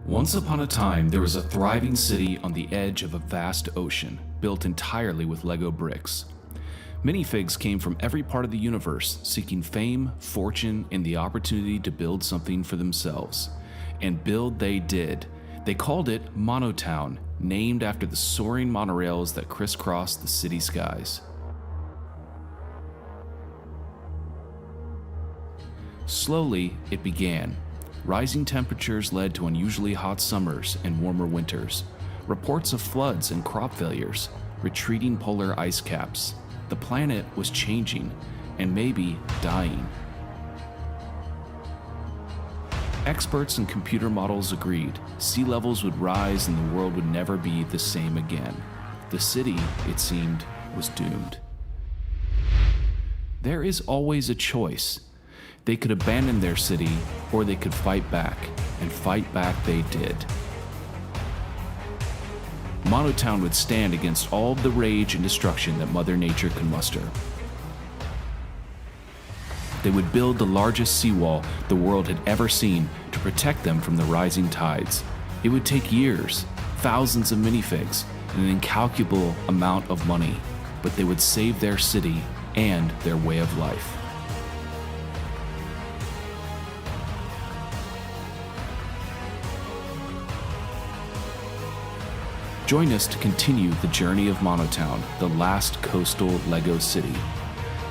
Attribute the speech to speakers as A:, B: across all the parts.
A: Once upon a time, there was a thriving city on the edge of a vast ocean, built entirely with LEGO bricks. Minifigs came from every part of the universe, seeking fame, fortune, and the opportunity to build something for themselves. And build they did. They called it MonoTown, named after the soaring monorails that crisscross the city skies. Slowly, it began. Rising temperatures led to unusually hot summers and warmer winters, reports of floods and crop failures, retreating polar ice caps. The planet was changing, and maybe dying. Experts and computer models agreed sea levels would rise and the world would never be the same again. The city, it seemed, was doomed. There is always a choice. They could abandon their city, or they could fight back, and fight back they did. MonoTown would stand against all of the rage and destruction that Mother Nature could muster. They would build the largest seawall the world had ever seen to protect them from the rising tides. It would take years, thousands of minifigs, and an incalculable amount of money, but they would save their city and their way of life. Join us to continue the journey of MonoTown, the last coastal LEGO city.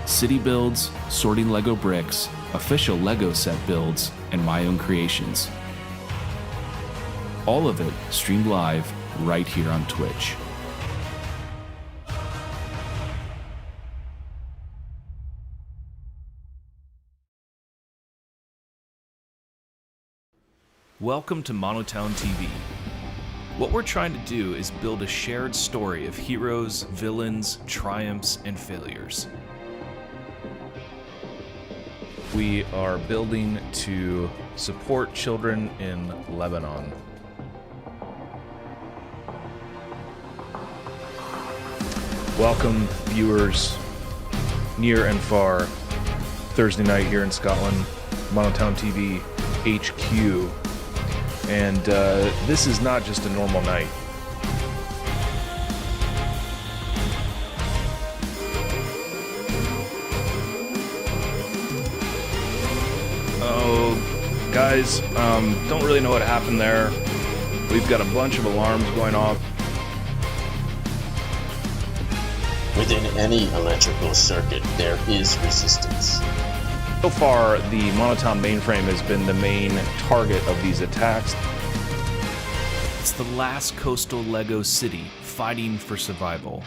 A: City builds, sorting LEGO bricks, official LEGO set builds, and my own creations. All of it streamed live right here on Twitch. Welcome to MonoTownTV. What we're trying to do is build a shared story of heroes, villains, triumphs, and failures.
B: We are building to support children in Lebanon. Welcome, viewers, near and far. Thursday night here in Scotland, MonoTownTV HQ. And this is not just a normal night. Oh, guys, don't really know what happened there. We've got a bunch of alarms going off.
C: Within any electrical circuit, there is resistance.
B: So far, the MonoTown mainframe has been the main target of these attacks.
A: It's the last coastal LEGO city fighting for survival.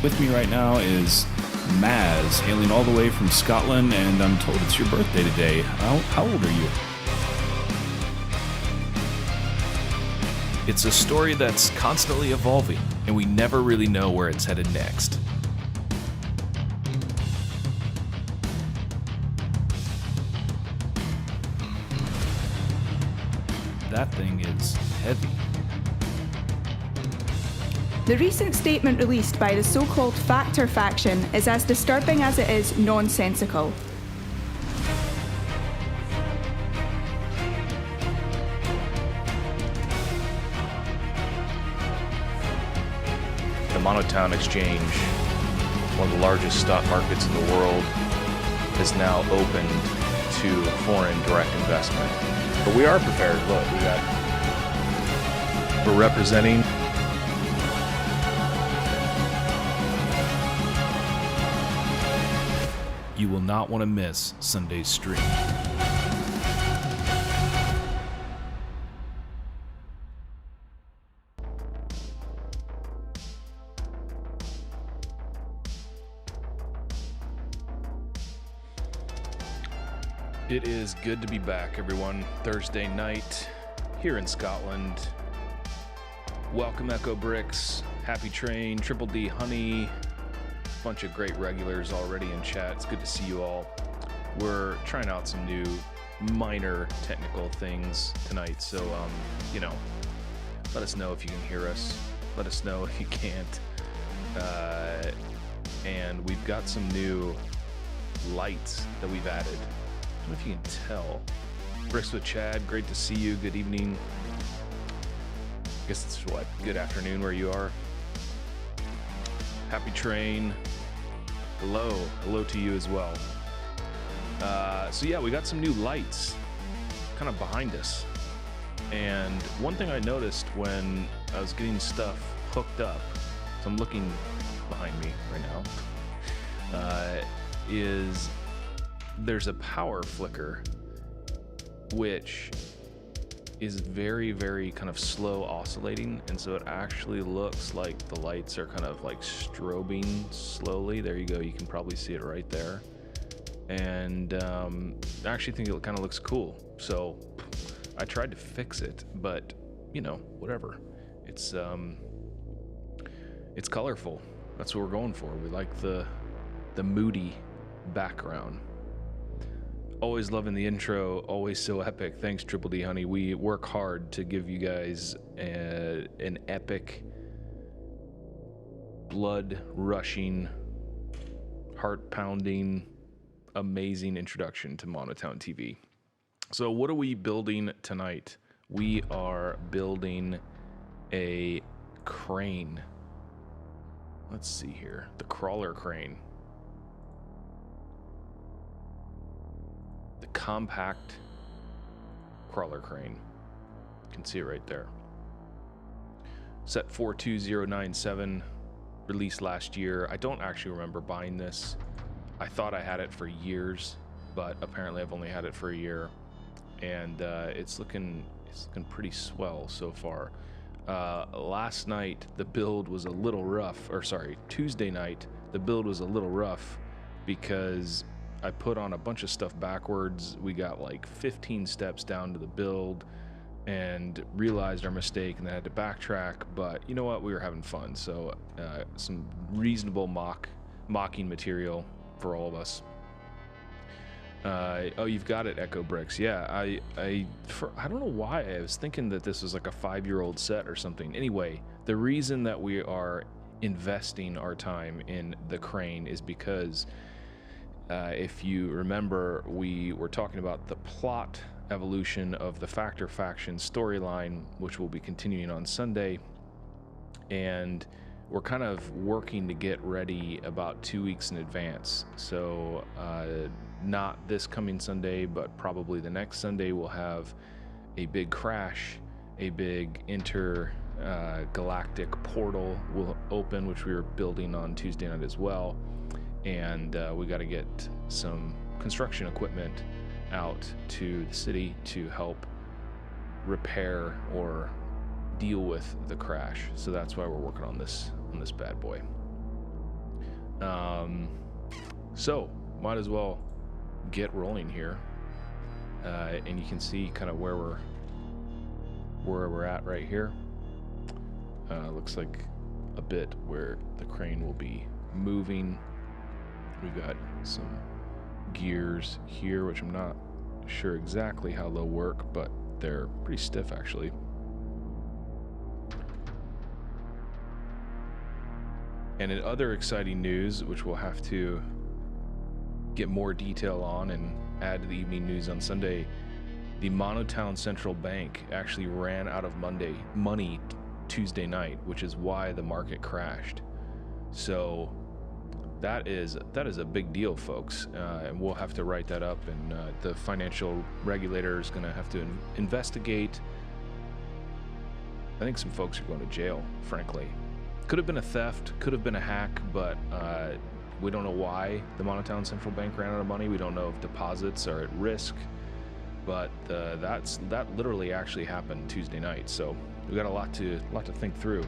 A: With me right now is Maz, hailing all the way from Scotland, and I'm told it's your birthday today. How old are you? It's a story that's constantly evolving, and we never really know where it's headed next. That thing is heavy.
D: The recent statement released by the so-called Factor faction is as disturbing as it is nonsensical.
B: The MonoTown Exchange, one of the largest stock markets in the world, is now opened to foreign direct investment. But we are prepared. Look, we're representing.
A: You will not want to miss Sunday's stream.
B: It is good to be back, everyone. Thursday night here in Scotland. Welcome, Echo Bricks, Happy Train, Triple D Honey. Bunch of great regulars already in chat. It's good to see you all. We're trying out some new minor technical things tonight, so let us know if you can hear us. Let us know if you can't. and we've got some new lights that we've added. I don't know if you can tell. Bricks with Chad, great to see you. Good evening. I guess it's what, good afternoon where you are. Happy Train, hello to you as well. So yeah, we got some new lights kind of behind us. And one thing I noticed when I was getting stuff hooked up, so I'm looking behind me right now, is there's a power flicker, which is very, very kind of slow oscillating. And so it actually looks like the lights are kind of like strobing slowly. There you go. You can probably see it right there. And I actually think it kind of looks cool. So I tried to fix it, but you know, whatever. It's colorful. That's what we're going for. We like the moody background. Always loving the intro. Always so epic. Thanks, Triple D Honey. We work hard to give you guys an epic, blood rushing, heart pounding, amazing introduction to MonoTownTV. So what are we building tonight? We are building a crane. Let's see here. The crawler crane. The compact crawler crane. You can see it right there. Set 42097, released last year. I don't actually remember buying this. I thought I had it for years, but apparently I've only had it for a year. And it's looking pretty swell so far. Last night the build was a little rough, or sorry, Tuesday night the build was a little rough because I put on a bunch of stuff backwards. We got like 15 steps down to the build and realized our mistake and then had to backtrack. But you know what? We were having fun. So some reasonable mocking material for all of us. Oh, you've got it, Echo Bricks. Yeah, I don't know why I was thinking that this was like a 5-year-old set or something. Anyway, the reason that we are investing our time in the crane is because if you remember, we were talking about the plot evolution of the Factor Faction storyline, which will be continuing on Sunday, and we're kind of working to get ready about 2 weeks in advance. So not this coming Sunday, but probably the next Sunday, we'll have a big crash, a big intergalactic portal will open, which we were building on Tuesday night as well. And we got to get some construction equipment out to the city to help repair or deal with the crash. So that's why we're working on this bad boy. So might as well get rolling here, and you can see kind of where we're at right here. Looks like a bit where the crane will be moving. We've got some gears here, which I'm not sure exactly how they'll work, but they're pretty stiff actually. And in other exciting news, which we'll have to get more detail on and add to the evening news on Sunday, the MonoTown Central Bank actually ran out of money Tuesday night, which is why the market crashed. So that is a big deal, folks, and we'll have to write that up, and the financial regulator is going to have to investigate. I think some folks are going to jail, frankly. Could have been a theft, could have been a hack, but we don't know why the MonoTown Central Bank ran out of money. We don't know if deposits are at risk, but that literally actually happened Tuesday night. So we got a lot to think through.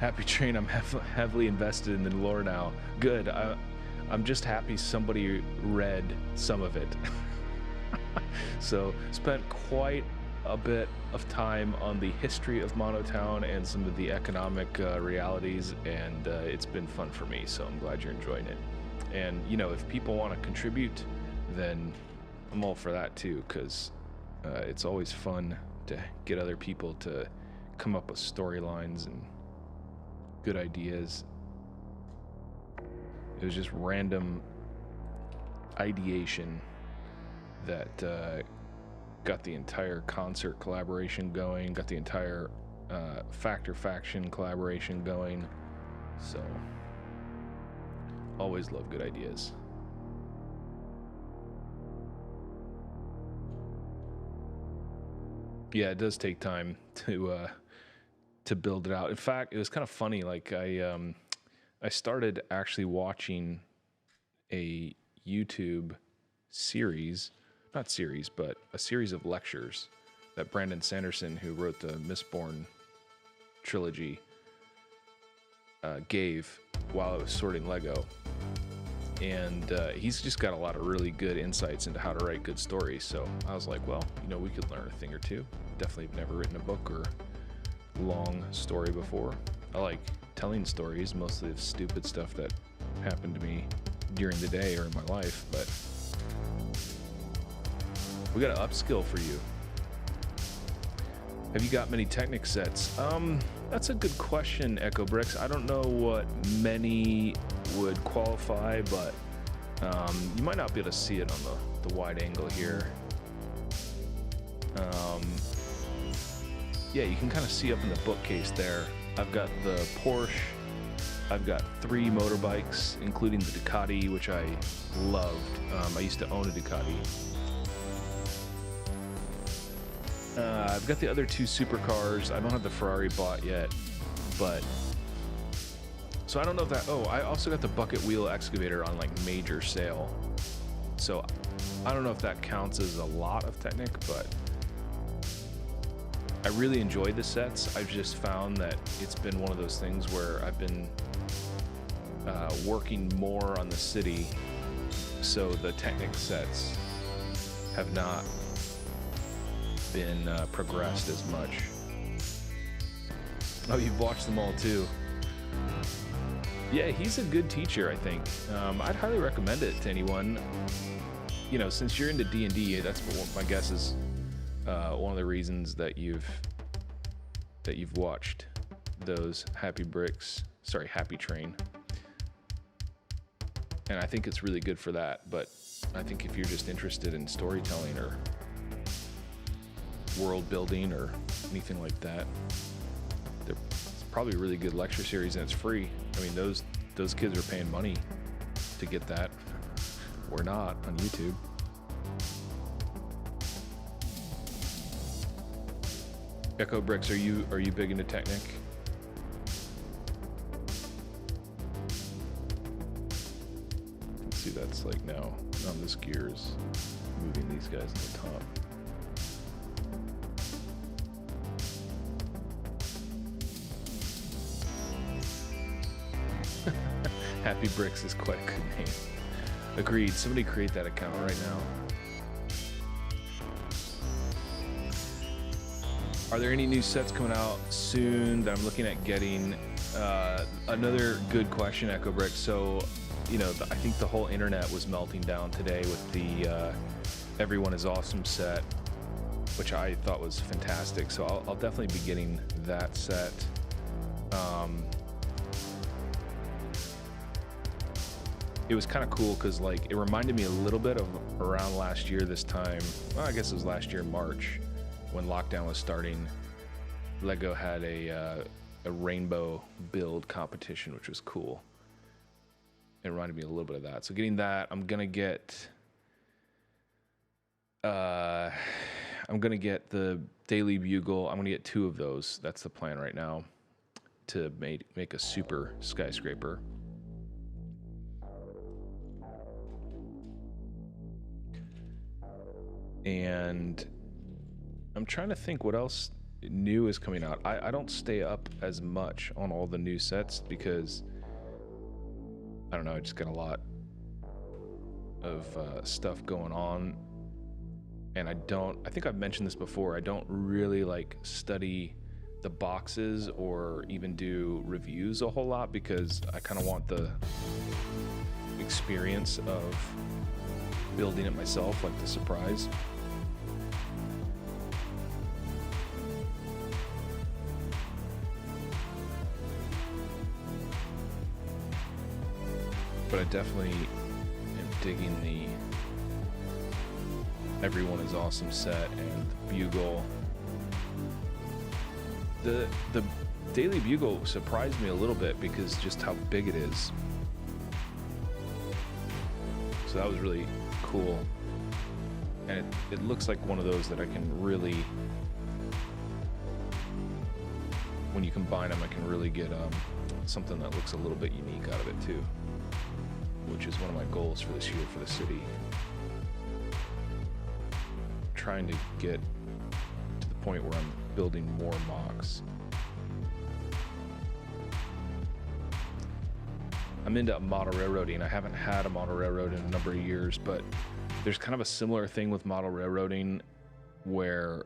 B: Happy Train, I'm heavily invested in the lore now. Good. I'm just happy somebody read some of it. So spent quite a bit of time on the history of MonoTown and some of the economic realities, and it's been fun for me, so I'm glad you're enjoying it. And you know, if people want to contribute, then I'm all for that too, because it's always fun to get other people to come up with storylines and good ideas. It was just random ideation that got the entire concert collaboration going, got the entire Factor Faction collaboration going. So, always love good ideas. Yeah, it does take time to build it out. In fact, it was kind of funny. Like I started actually watching a YouTube series, not series, but a series of lectures that Brandon Sanderson, who wrote the Mistborn trilogy, gave while I was sorting Lego. And he's just got a lot of really good insights into how to write good stories. So I was like, well, we could learn a thing or two. Definitely have never written a book or long story before. I like telling stories, mostly of stupid stuff that happened to me during the day or in my life, but we got an upskill for you. Have you got many Technic sets? That's a good question, Echo Bricks. I don't know what many would qualify, but you might not be able to see it on the wide angle here. Yeah, you can kind of see up in the bookcase there. I've got the Porsche. I've got 3 motorbikes, including the Ducati, which I loved. I used to own a Ducati. I've got the other 2 supercars. I don't have the Ferrari bought yet, but so I don't know if that. Oh, I also got the bucket wheel excavator on like major sale. So I don't know if that counts as a lot of Technic, but I really enjoy the sets. I've just found that it's been one of those things where I've been working more on the city, so the Technic sets have not been progressed as much. Oh, you've watched them all too. Yeah, he's a good teacher, I think. I'd highly recommend it to anyone. Since you're into D&D, that's what my guess is. One of the reasons that you've watched those Happy Train. And I think it's really good for that. But I think if you're just interested in storytelling or world building or anything like that, it's probably a really good lecture series, and it's free. I mean, those kids are paying money to get that. We're not on YouTube. Echo Bricks, are you big into Technic? Let's see, that's like now on this gear is moving these guys to the top. Happy Bricks is quite a good name. Agreed. Somebody create that account right now. Are there any new sets coming out soon that I'm looking at getting? Another good question, Echo Brick. So, I think the whole internet was melting down today with the Everyone is Awesome set, which I thought was fantastic. So I'll definitely be getting that set. It was kind of cool because it reminded me a little bit of around last year this time. Well, I guess it was last year, March, when lockdown was starting. LEGO had a rainbow build competition, which was cool. It reminded me a little bit of that. So getting that, I'm gonna get the Daily Bugle. I'm gonna get 2 of those. That's the plan right now, to make a super skyscraper. And I'm trying to think what else new is coming out. I don't stay up as much on all the new sets because, I don't know, I just got a lot of stuff going on. And I think I've mentioned this before, I don't really study the boxes or even do reviews a whole lot because I kind of want the experience of building it myself, like the surprise. but I definitely am digging the Everyone is Awesome set and the Bugle. The Daily Bugle surprised me a little bit because just how big it is. So that was really cool. And it looks like one of those that I can really, when you combine them, I can really get something that looks a little bit unique out of it too, which is one of my goals for this year for the city. Trying to get to the point where I'm building more mocks. I'm into model railroading. I haven't had a model railroad in a number of years, but there's kind of a similar thing with model railroading where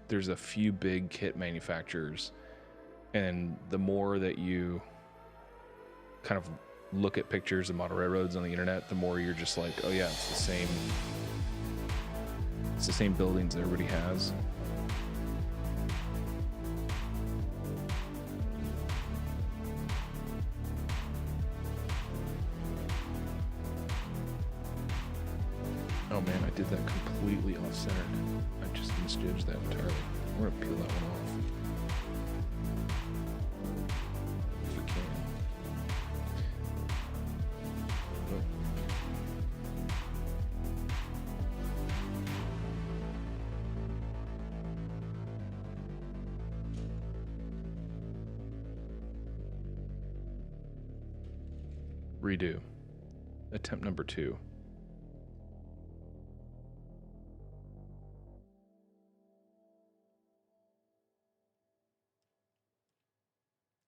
B: there's a few big kit manufacturers, and the more that you kind of look at pictures of model railroads on the internet, the more you're just like, oh yeah, it's the same buildings that everybody has. Oh man, I did that completely off-centered. I just misjudged that entirely. We're gonna peel that one off. If we can. Oh. Redo. Attempt number 2.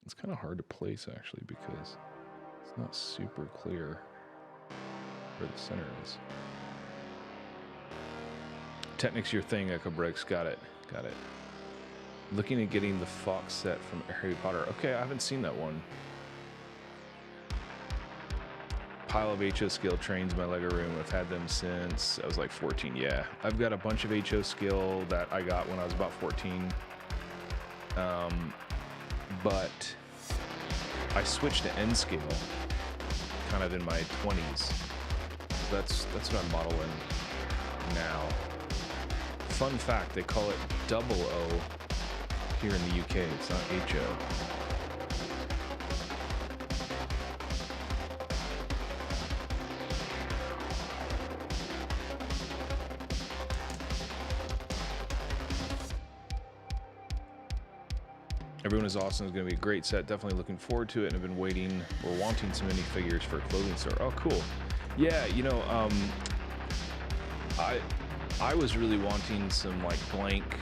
B: It's kind of hard to place actually because it's not super clear where the center is. Technic's your thing, Echo Breaks. Got it. Got it. Looking at getting the Fox set from Harry Potter. Okay, I haven't seen that one. Pile of HO scale trains in my Lego room. I've had them since I was like 14. Yeah, I've got a bunch of HO scale that I got when I was about 14. But I switched to N scale kind of in my 20s. That's what I'm modeling now. Fun fact, they call it double O here in the UK. It's not HO. Everyone is Awesome is going to be a great set. Definitely looking forward to it, and I've been waiting or wanting some minifigures for a clothing store. Oh, cool. Yeah, you know, I was really wanting some like blank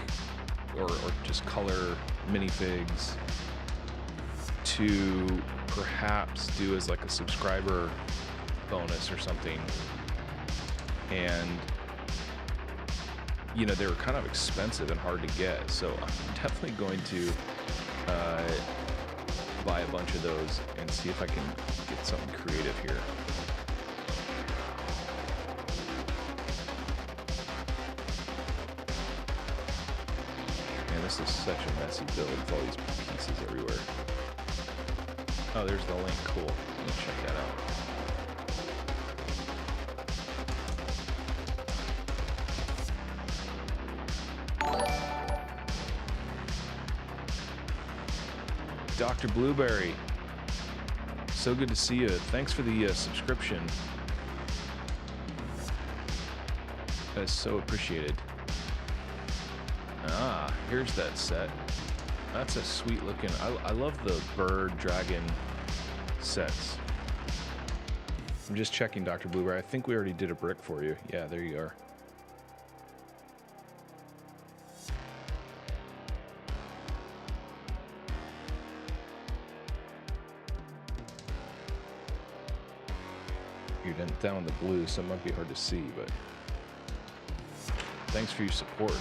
B: or just color minifigs to perhaps do as like a subscriber bonus or something. And you know, they were kind of expensive and hard to get, so I'm definitely going to buy a bunch of those and see if I can get something creative here. Man, this is such a messy build with all these pieces everywhere. Oh, there's the link. Cool. Let me check that out. Dr. Blueberry, so good to see you. Thanks for the subscription. That is so appreciated. Ah, here's that set. That's a sweet looking. I love the bird dragon sets. I'm just checking, Dr. Blueberry. I think we already did a brick for you. Yeah, there you are. You're down in the blue, so it might be hard to see, but thanks for your support.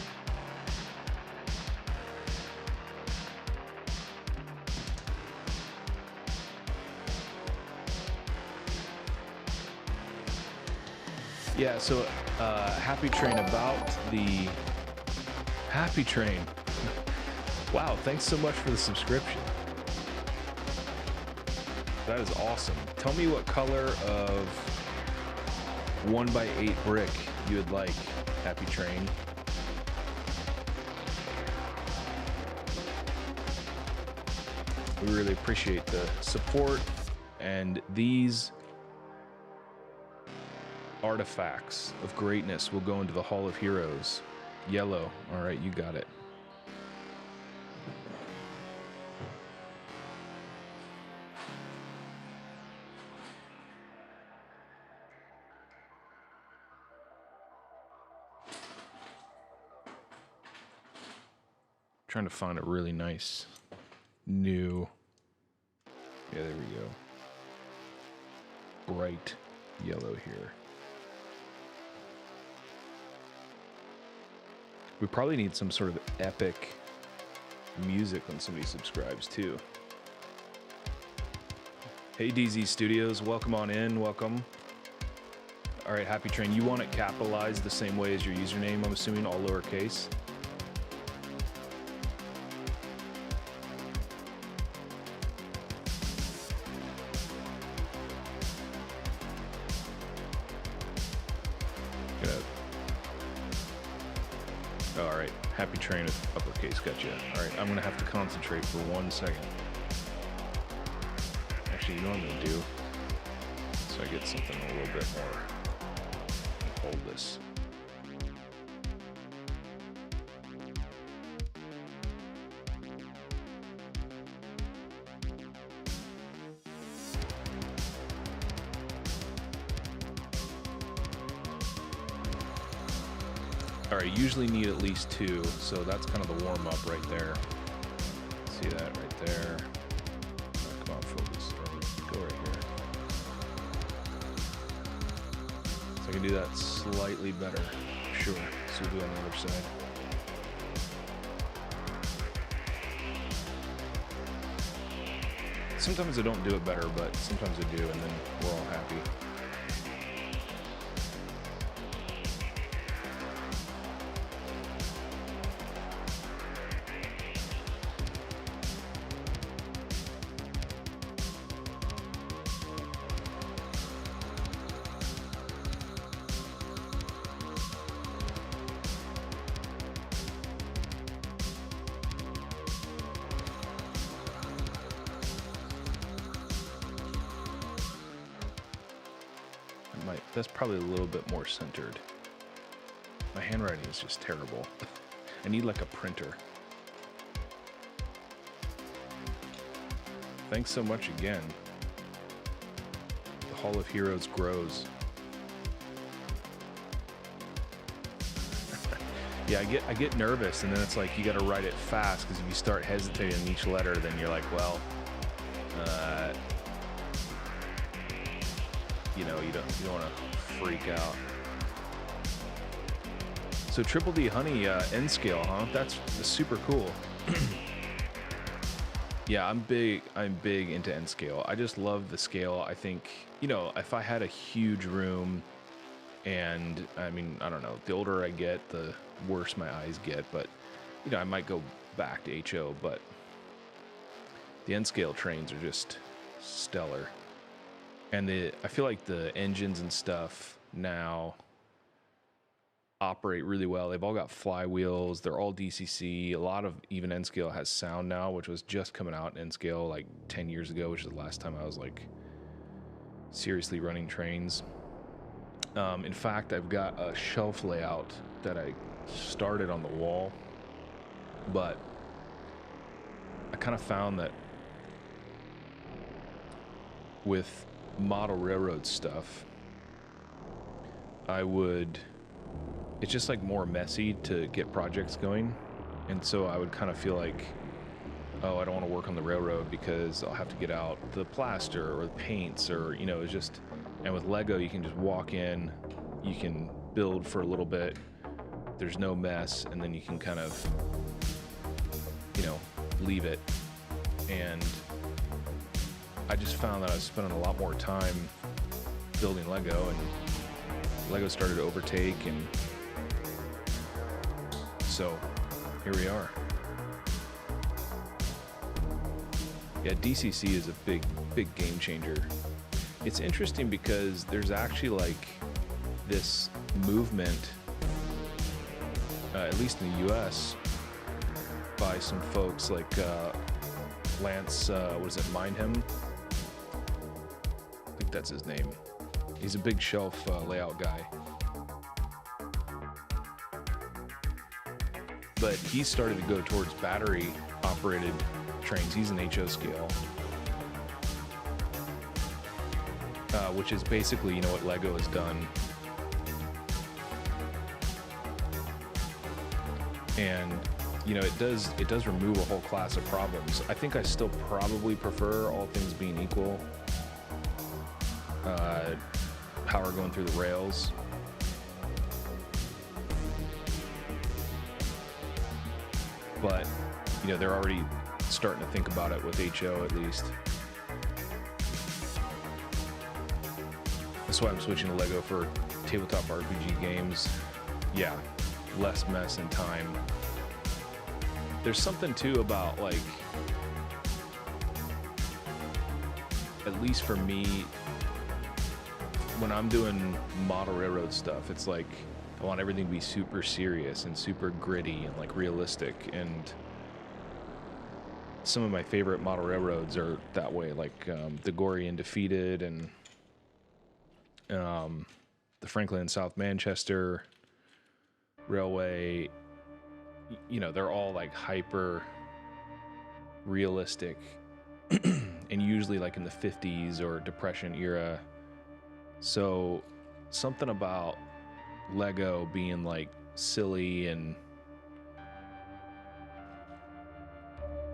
B: Yeah, so Happy Train, about the Happy Train. Wow, thanks so much for the subscription. That is awesome. Tell me what color of 1x8 brick you would like, Happy Train. We really appreciate the support, and these artifacts of greatness will go into the Hall of Heroes. Yellow. All right, you got it. Trying to find a really nice new, yeah, there we go, bright yellow here. We probably need some sort of epic music when somebody subscribes too. Hey DZ Studios, welcome on in, welcome. All right, Happy Train, you want it capitalized the same way as your username, I'm assuming, all lowercase? All right, Happy Train with uppercase, gotcha. All right, I'm gonna have to concentrate for 1 second. Actually, you know what I'm gonna do? So I get something a little bit more. Hold this. All right, usually need at least 2, so that's kind of the warm up right there. See that right there? Oh, come on, focus. Go right here. So I can do that slightly better. Sure. So we'll do it on the other side. Sometimes I don't do it better, but sometimes I do, and then we're all happy. That's probably a little bit more centered. My handwriting is just terrible. I need like a printer. Thanks so much again. The Hall of Heroes grows. Yeah, I get nervous, and then it's like you got to write it fast, because if you start hesitating in each letter, then you're like, well, you know, you don't want to freak out. So Triple D Honey N scale, huh? That's super cool. Yeah, I'm big into N scale. I just love the scale. I think, you know, if I had a huge room, and I mean, I don't know, the older I get, the worse my eyes get, but you know, I might go back to HO, but the N scale trains are just stellar. And I feel like the engines and stuff now operate really well. They've all got flywheels. They're all DCC. A lot of even N-Scale has sound now, which was just coming out in N-Scale like 10 years ago, which is the last time I was like seriously running trains. In fact, I've got a shelf layout that I started on the wall, but I kind of found that with model railroad stuff, it's just like more messy to get projects going, and so I would kind of feel like, oh, I don't want to work on the railroad because I'll have to get out the plaster or the paints, or you know, it's just. And with Lego, you can just walk in, you can build for a little bit, there's no mess, and then you can kind of, you know, leave it. And I just found that I was spending a lot more time building Lego, and Lego started to overtake, and so here we are. Yeah, DCC is a big game changer. It's interesting because there's actually like this movement, at least in the US, by some folks like Lance, what is it, Mindham? I think that's his name. He's a big shelf layout guy. But he started to go towards battery operated trains. He's an HO scale, which is basically, what LEGO has done. And it does remove a whole class of problems. I think I still probably prefer, all things being equal, power going through the rails. But they're already starting to think about it with HO, at least. That's why I'm switching to LEGO for tabletop RPG games. Yeah, less mess and time. There's something too about, like, at least for me, when I'm doing model railroad stuff, it's like I want everything to be super serious and super gritty and like realistic. And some of my favorite model railroads are that way, like the Gory and Defeated and the Franklin and South Manchester Railway. They're all like hyper realistic and usually like in the 50s or Depression era. So something about LEGO being like silly and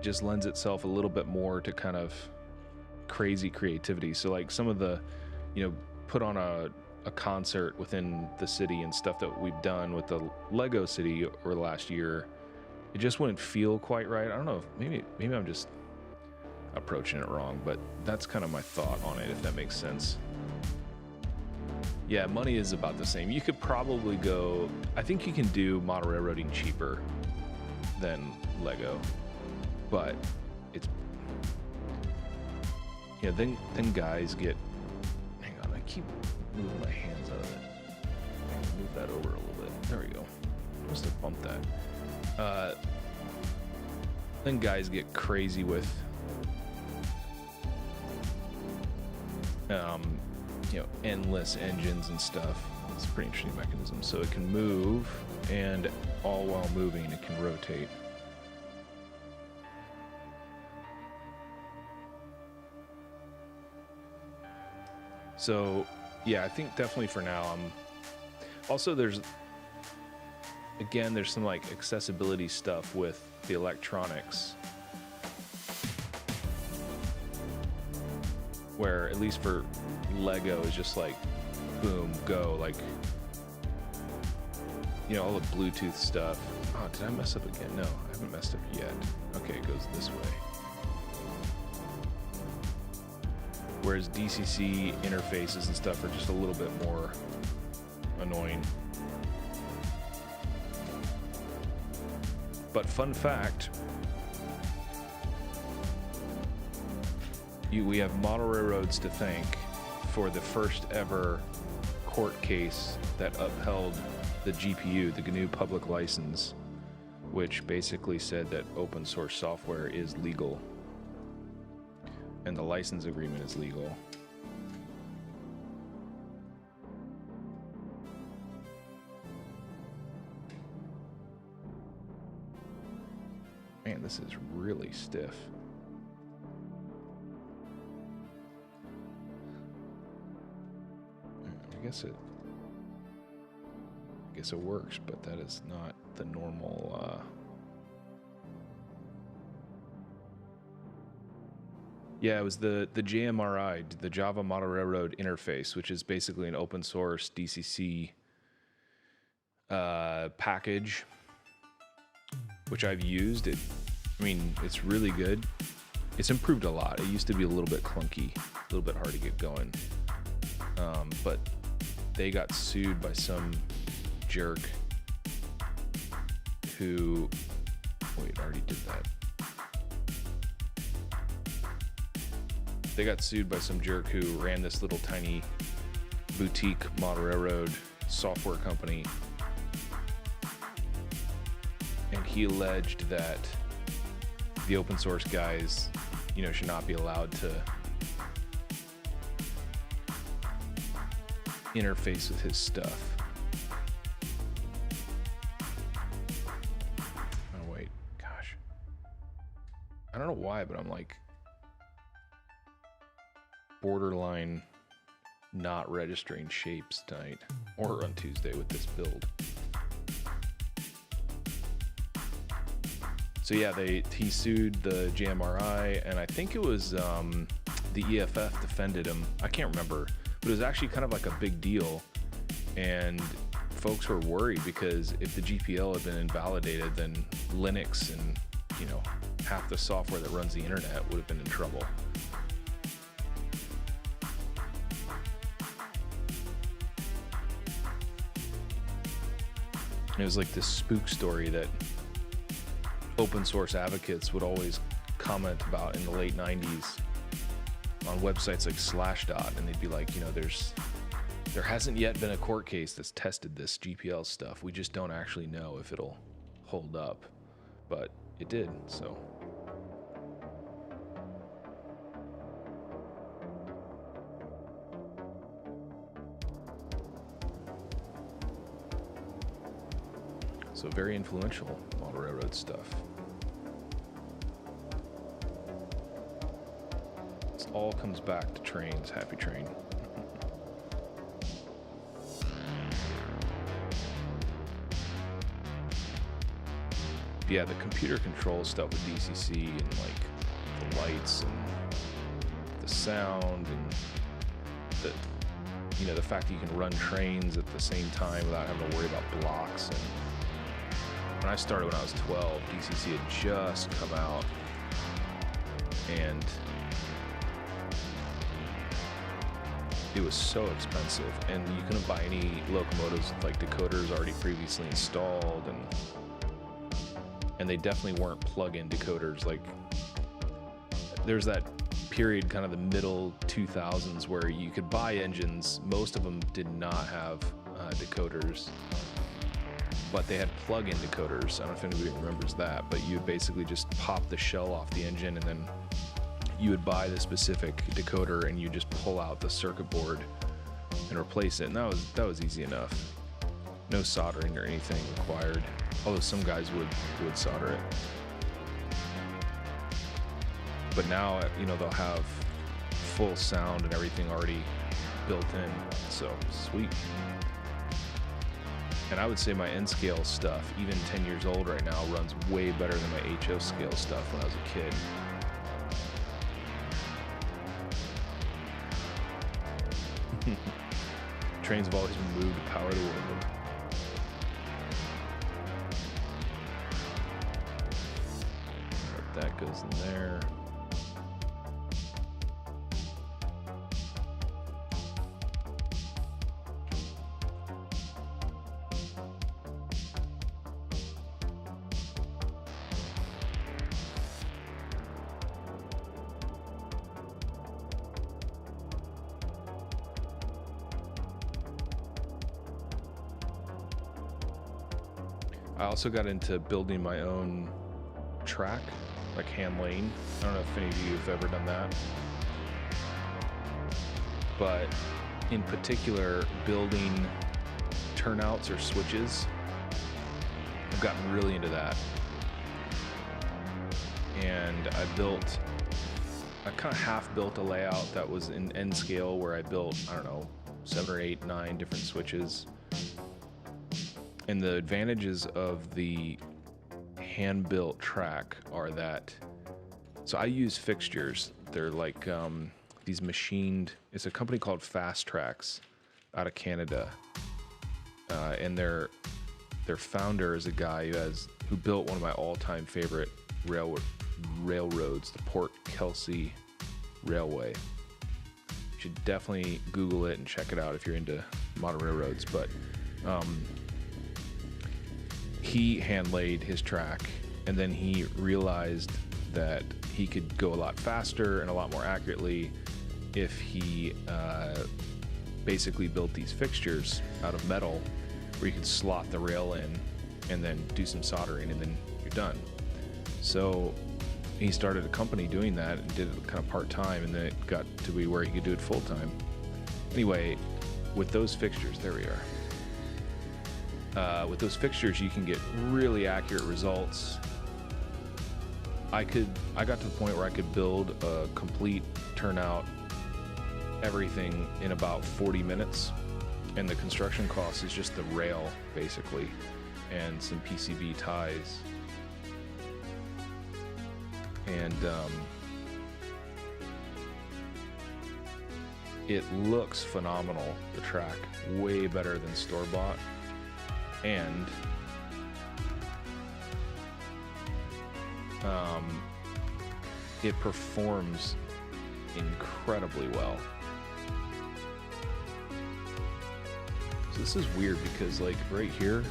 B: just lends itself a little bit more to kind of crazy creativity. So like some of the, put on a concert within the city and stuff that we've done with the LEGO City over the last year, it just wouldn't feel quite right. I don't know, maybe I'm just approaching it wrong, but that's kind of my thought on it, if that makes sense. Yeah, money is about the same. You could probably go, I think you can do model railroading cheaper than LEGO, but it's, then guys get, hang on, I keep moving my hands out of it. Move that over a little bit. There we go. Must have bumped that. Then guys get crazy with, endless engines and stuff. It's a pretty interesting mechanism. So it can move, and all while moving, it can rotate. So, yeah, I think definitely for now, also there's some like accessibility stuff with the electronics, where at least for LEGO is just like boom, go, like all the Bluetooth stuff. Oh, did I mess up again? No, I haven't messed up yet. Okay, it goes this way. Whereas DCC interfaces and stuff are just a little bit more annoying. But fun fact, we have model railroads to thank for the first ever court case that upheld the GPU, the GNU public license, which basically said that open source software is legal and the license agreement is legal. Man, this is really stiff. I guess it works, but that is not the normal. Yeah, it was the JMRI, the Java Model Railroad Interface, which is basically an open source DCC package, which I've used. It's really good. It's improved a lot. It used to be a little bit clunky, a little bit hard to get going. But they got sued by some jerk who, wait, I already did that. They got sued by some jerk who ran this little tiny boutique model railroad software company, and he alleged that the open source guys, you know, should not be allowed to interface with his stuff. Oh wait, gosh, I don't know why, but I'm like borderline not registering shapes tonight or on Tuesday with this build. So yeah, he sued the JMRI, and I think it was the EFF defended him. I can't remember, but it was actually kind of like a big deal, and folks were worried because if the GPL had been invalidated, then Linux and, you know, half the software that runs the internet would have been in trouble. It was like this spook story that open source advocates would always comment about in the late 90s on websites like Slashdot, and they'd be like, you know, there hasn't yet been a court case that's tested this GPL stuff. We just don't actually know if it'll hold up, but it did, so. So very influential model railroad stuff. It all comes back to trains, happy train. Yeah, the computer control stuff with DCC and like the lights and the sound and the, you know, the fact that you can run trains at the same time without having to worry about blocks. And when I started when I was 12, DCC had just come out, and it was so expensive, and you couldn't buy any locomotives with like decoders already previously installed, and they definitely weren't plug-in decoders. Like, there's that period, kind of the middle 2000s, where you could buy engines. Most of them did not have decoders, but they had plug-in decoders. I don't know if anybody remembers that, but you would basically just pop the shell off the engine, and then you would buy the specific decoder, and you just pull out the circuit board and replace it. And that was easy enough. No soldering or anything required, although some guys would solder it. But now, you know, they'll have full sound and everything already built in, so sweet. And I would say my N-scale stuff, even 10 years old right now, runs way better than my HO scale stuff when I was a kid. Trains have always been moved to power the world. But that goes in there. I also got into building my own track, like hand lane. I don't know if any of you have ever done that. But in particular, building turnouts or switches, I've gotten really into that. And I kind of half built a layout that was in N scale, where I built, I don't know, 7 or 8, 9 different switches. And the advantages of the hand-built track are that, so I use fixtures. They're like these machined, it's a company called Fast Tracks out of Canada. And their founder is a guy who built one of my all-time favorite railroads, the Port Kelsey Railway. You should definitely Google it and check it out if you're into modern railroads. But he hand laid his track, and then he realized that he could go a lot faster and a lot more accurately if he basically built these fixtures out of metal where you could slot the rail in and then do some soldering and then you're done. So he started a company doing that and did it kind of part-time, and then it got to be where he could do it full-time. Anyway, with those fixtures, there we are. With those fixtures, you can get really accurate results. I got to the point where I could build a complete turnout, everything in about 40 minutes, and the construction cost is just the rail basically and some PCB ties. And it looks phenomenal, the track, way better than store-bought, and it performs incredibly well. So this is weird because, like, right here,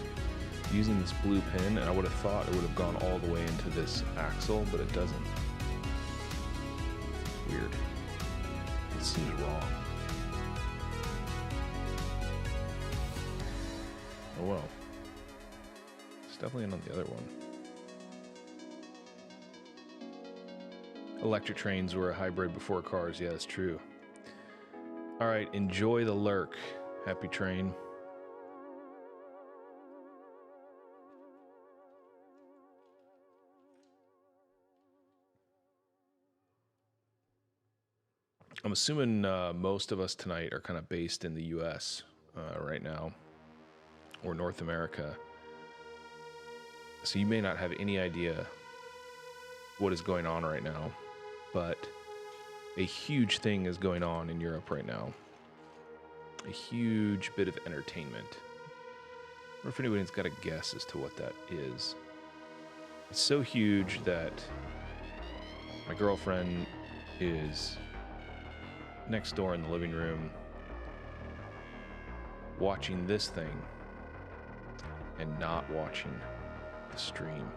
B: using this blue pin, and I would have thought it would have gone all the way into this axle, but it doesn't. Weird. It seems wrong. Oh well. It's definitely on the other one. Electric trains were a hybrid before cars. Yeah, that's true. All right, enjoy the lurk, Happy Train. I'm assuming most of us tonight are kind of based in the U.S. Right now, or North America. So you may not have any idea what is going on right now, but a huge thing is going on in Europe right now. A huge bit of entertainment. I wonder if anybody's got a guess as to what that is. It's so huge that my girlfriend is next door in the living room watching this thing and not watching the stream.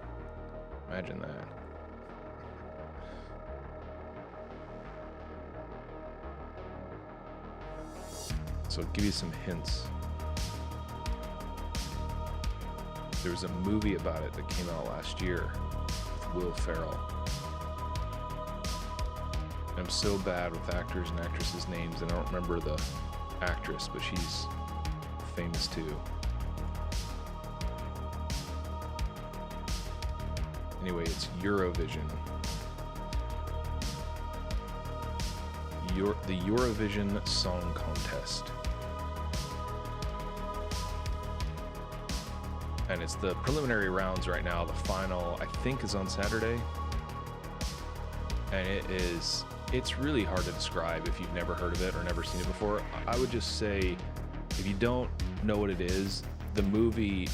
B: Imagine that. So I'll give you some hints. There was a movie about it that came out last year with Will Ferrell. I'm so bad with actors and actresses' names, and I don't remember the actress, but she's famous too. Anyway, it's Eurovision. The Eurovision Song Contest. And it's the preliminary rounds right now. The final, I think, is on Saturday. And it's really hard to describe if you've never heard of it or never seen it before. I would just say, if you don't know what it is, the movie,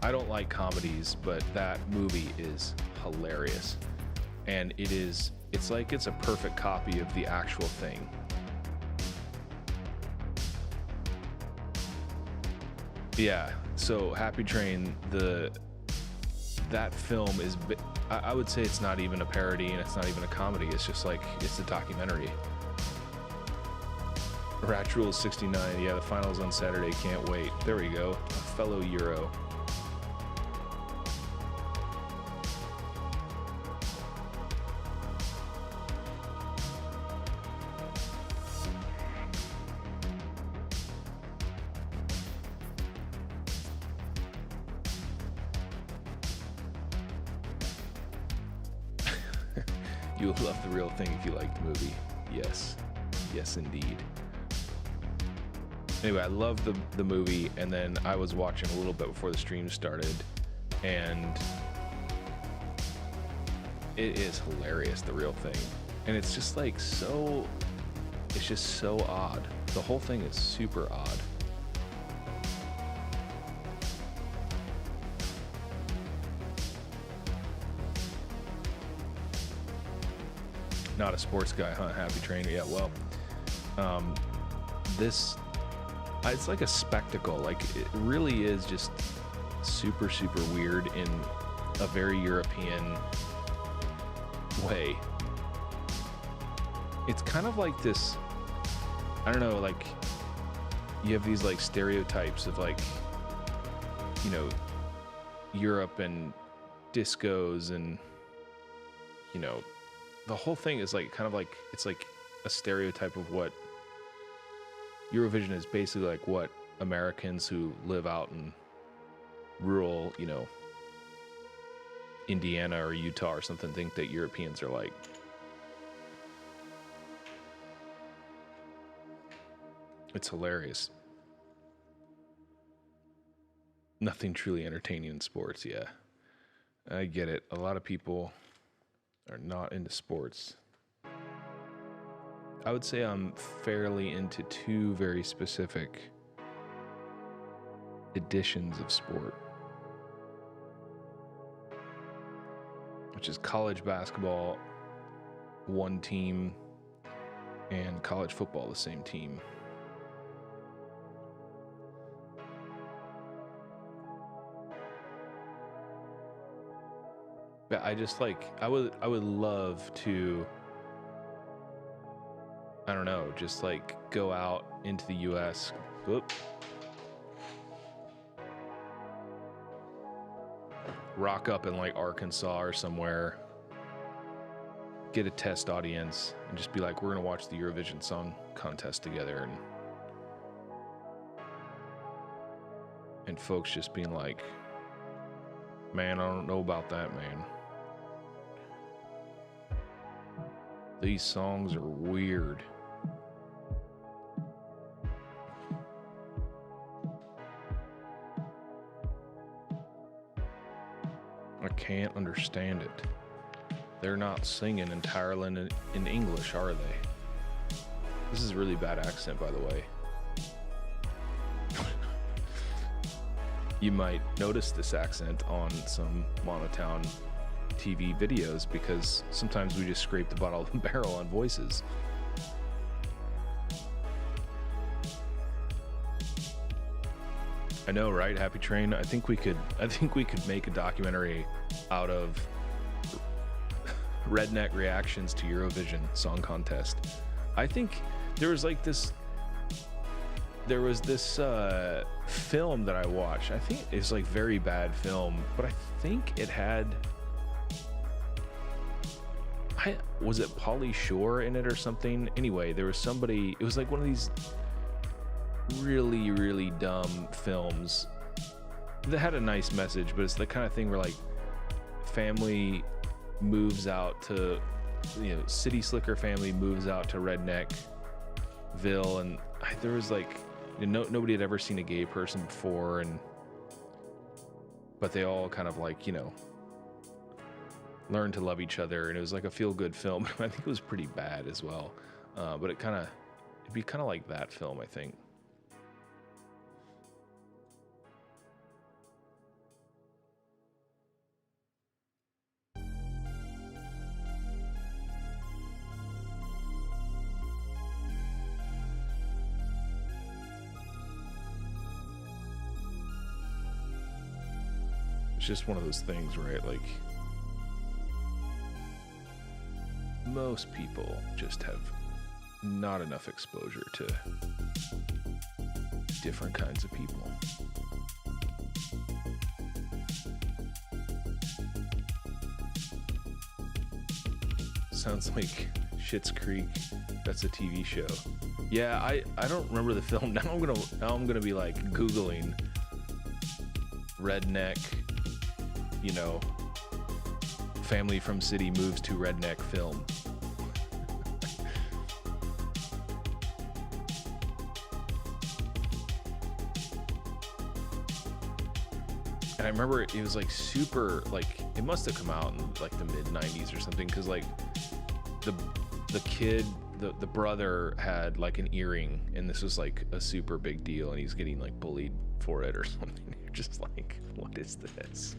B: I don't like comedies, but that movie is hilarious. And it's like it's a perfect copy of the actual thing. Yeah, so Happy Train, that film is, I would say it's not even a parody and it's not even a comedy. It's just like, it's a documentary. Rat Rules 69, yeah, the finals on Saturday, can't wait. There we go, a fellow Euro. You'll love the real thing if you like the movie. Yes. Yes, indeed. Anyway, I love the movie, and then I was watching a little bit before the stream started, and it is hilarious, the real thing. And it's just like it's just so odd. The whole thing is super odd. Not a sports guy, huh? Happy Train. Yeah, well, it's like a spectacle. Like, it really is just super, super weird in a very European way. it's kind of like this, I don't know, like you have these like stereotypes of like, you know, Europe and discos, and you know, the whole thing is like kind of like, it's like a stereotype of what Eurovision is, basically like what Americans who live out in rural, you know, Indiana or Utah or something think that Europeans are like. It's hilarious. Nothing truly entertaining in sports, yeah. I get it. A lot of people are not into sports. I would say I'm fairly into two very specific editions of sport, which is college basketball, one team, and college football, the same team. But I just like, I would love to, I don't know, just like go out into the US. Whoop. Rock up in like Arkansas or somewhere, get a test audience, and just be like, we're gonna watch the Eurovision Song Contest together, and folks just being like, man, I don't know about that, man. These songs are weird. I can't understand it. They're not singing entirely in English, are they? This is a really bad accent, by the way. You might notice this accent on some MonoTownTV videos, because sometimes we just scrape the bottom of the barrel on voices. I know, right? Happy Train. I think we could make a documentary out of redneck reactions to Eurovision Song Contest. I think there was this film that I watched. I think it's like very bad film, but I think it had, was it Pauly Shore in it or something? Anyway, there was somebody, it was like one of these really, really dumb films that had a nice message, but it's the kind of thing where like family moves out to, you know, city slicker family moves out to Redneckville, and there was like, you know, nobody had ever seen a gay person before, but they all kind of like, you know, learned to love each other, and it was like a feel-good film. I think it was pretty bad as well, but it'd be kind of like that film, I think. It's just one of those things, right? Like, most people just have not enough exposure to different kinds of people. Sounds like Schitt's Creek. That's a TV show. Yeah, I don't remember the film. Now I'm gonna be like Googling redneck, you know, family from city moves to redneck film. And I remember it was like super, like, it must have come out in like the mid 90s or something, because like the kid, the brother had like an earring, and this was like a super big deal, and he's getting like bullied for it or something. You're just like, what is this?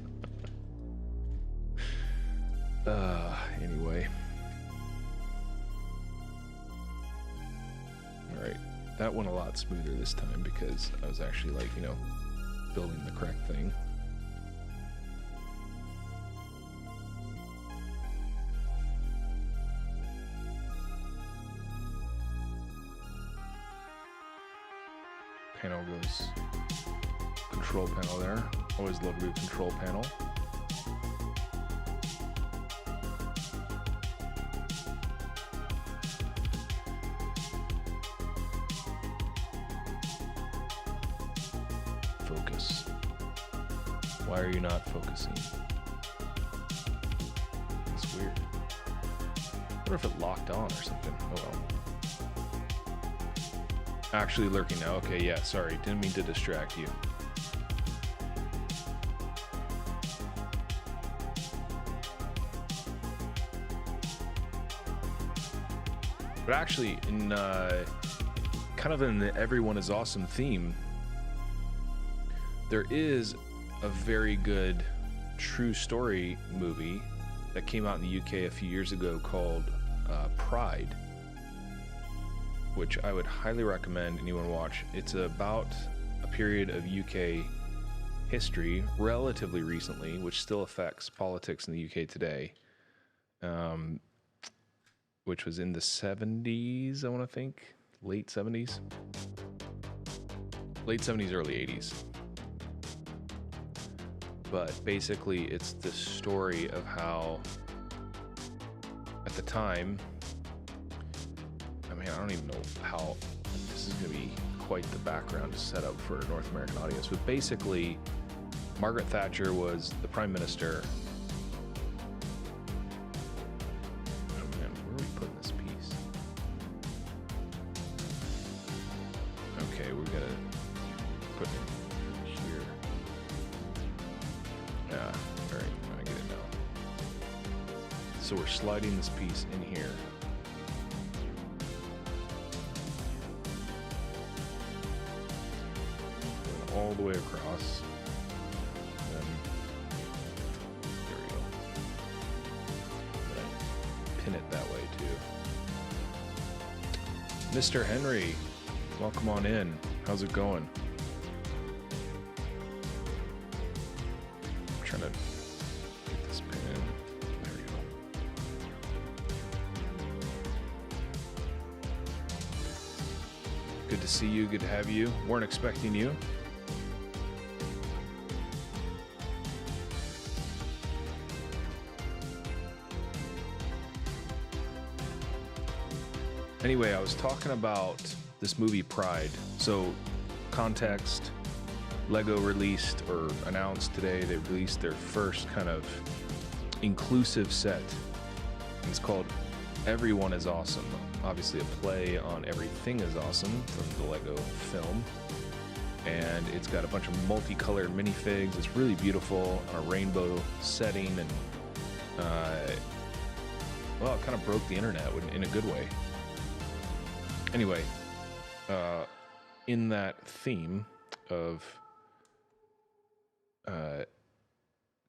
B: Anyway. All right, that went a lot smoother this time because I was actually like, you know, building the correct thing. panel goes. Control panel there. Always love to do control panel. Focus. Why are you not focusing? That's weird. I wonder if it locked on or something. Oh well. Actually lurking now. Okay, yeah, sorry. Didn't mean to distract you. But actually, in kind of in the Everyone is Awesome theme, there is a very good true story movie that came out in the UK a few years ago called Pride, which I would highly recommend anyone watch. It's about a period of UK history relatively recently, which still affects politics in the UK today, which was in the 70s, I want to think. Late 70s, early 80s. But basically, it's the story of how, at the time, I mean, I don't even know how, this is going to be quite the background to set up for a North American audience, but basically, Margaret Thatcher was the Prime Minister. Oh man, where are we putting this piece? Okay, we're going to put it here. Yeah, alright, I get it now. So we're sliding this piece in here. Going all the way across. And then, there we go. And I pin it that way too. Mr. Henry, welcome on in. How's it going? Trying to get this pin in. There we go. Good to see you. Good to have you. Weren't expecting you. Anyway, I was talking about this movie Pride. So, context. LEGO released or announced today they released their first kind of inclusive set. It's called Everyone is Awesome. Obviously a play on Everything is Awesome from the LEGO film. And it's got a bunch of multicolored minifigs. It's really beautiful on a rainbow setting, and well, it kind of broke the internet in a good way. Anyway, in that theme of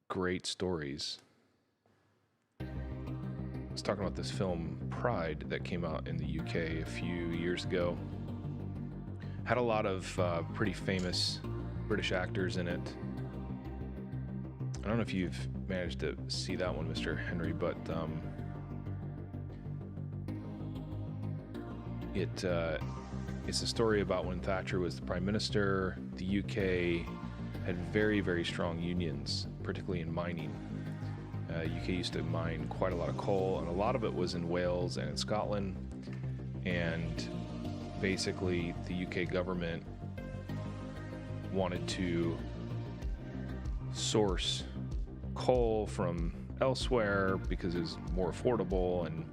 B: great stories, I was talking about this film Pride that came out in the UK a few years ago. Had a lot of pretty famous British actors in it. I don't know if you've managed to see that one, Mr. Henry, but it's a story about when Thatcher was the Prime Minister. The UK had very, very strong unions, particularly in mining. UK used to mine quite a lot of coal, and a lot of it was in Wales and in Scotland. And basically, the UK government wanted to source coal from elsewhere because it was more affordable, and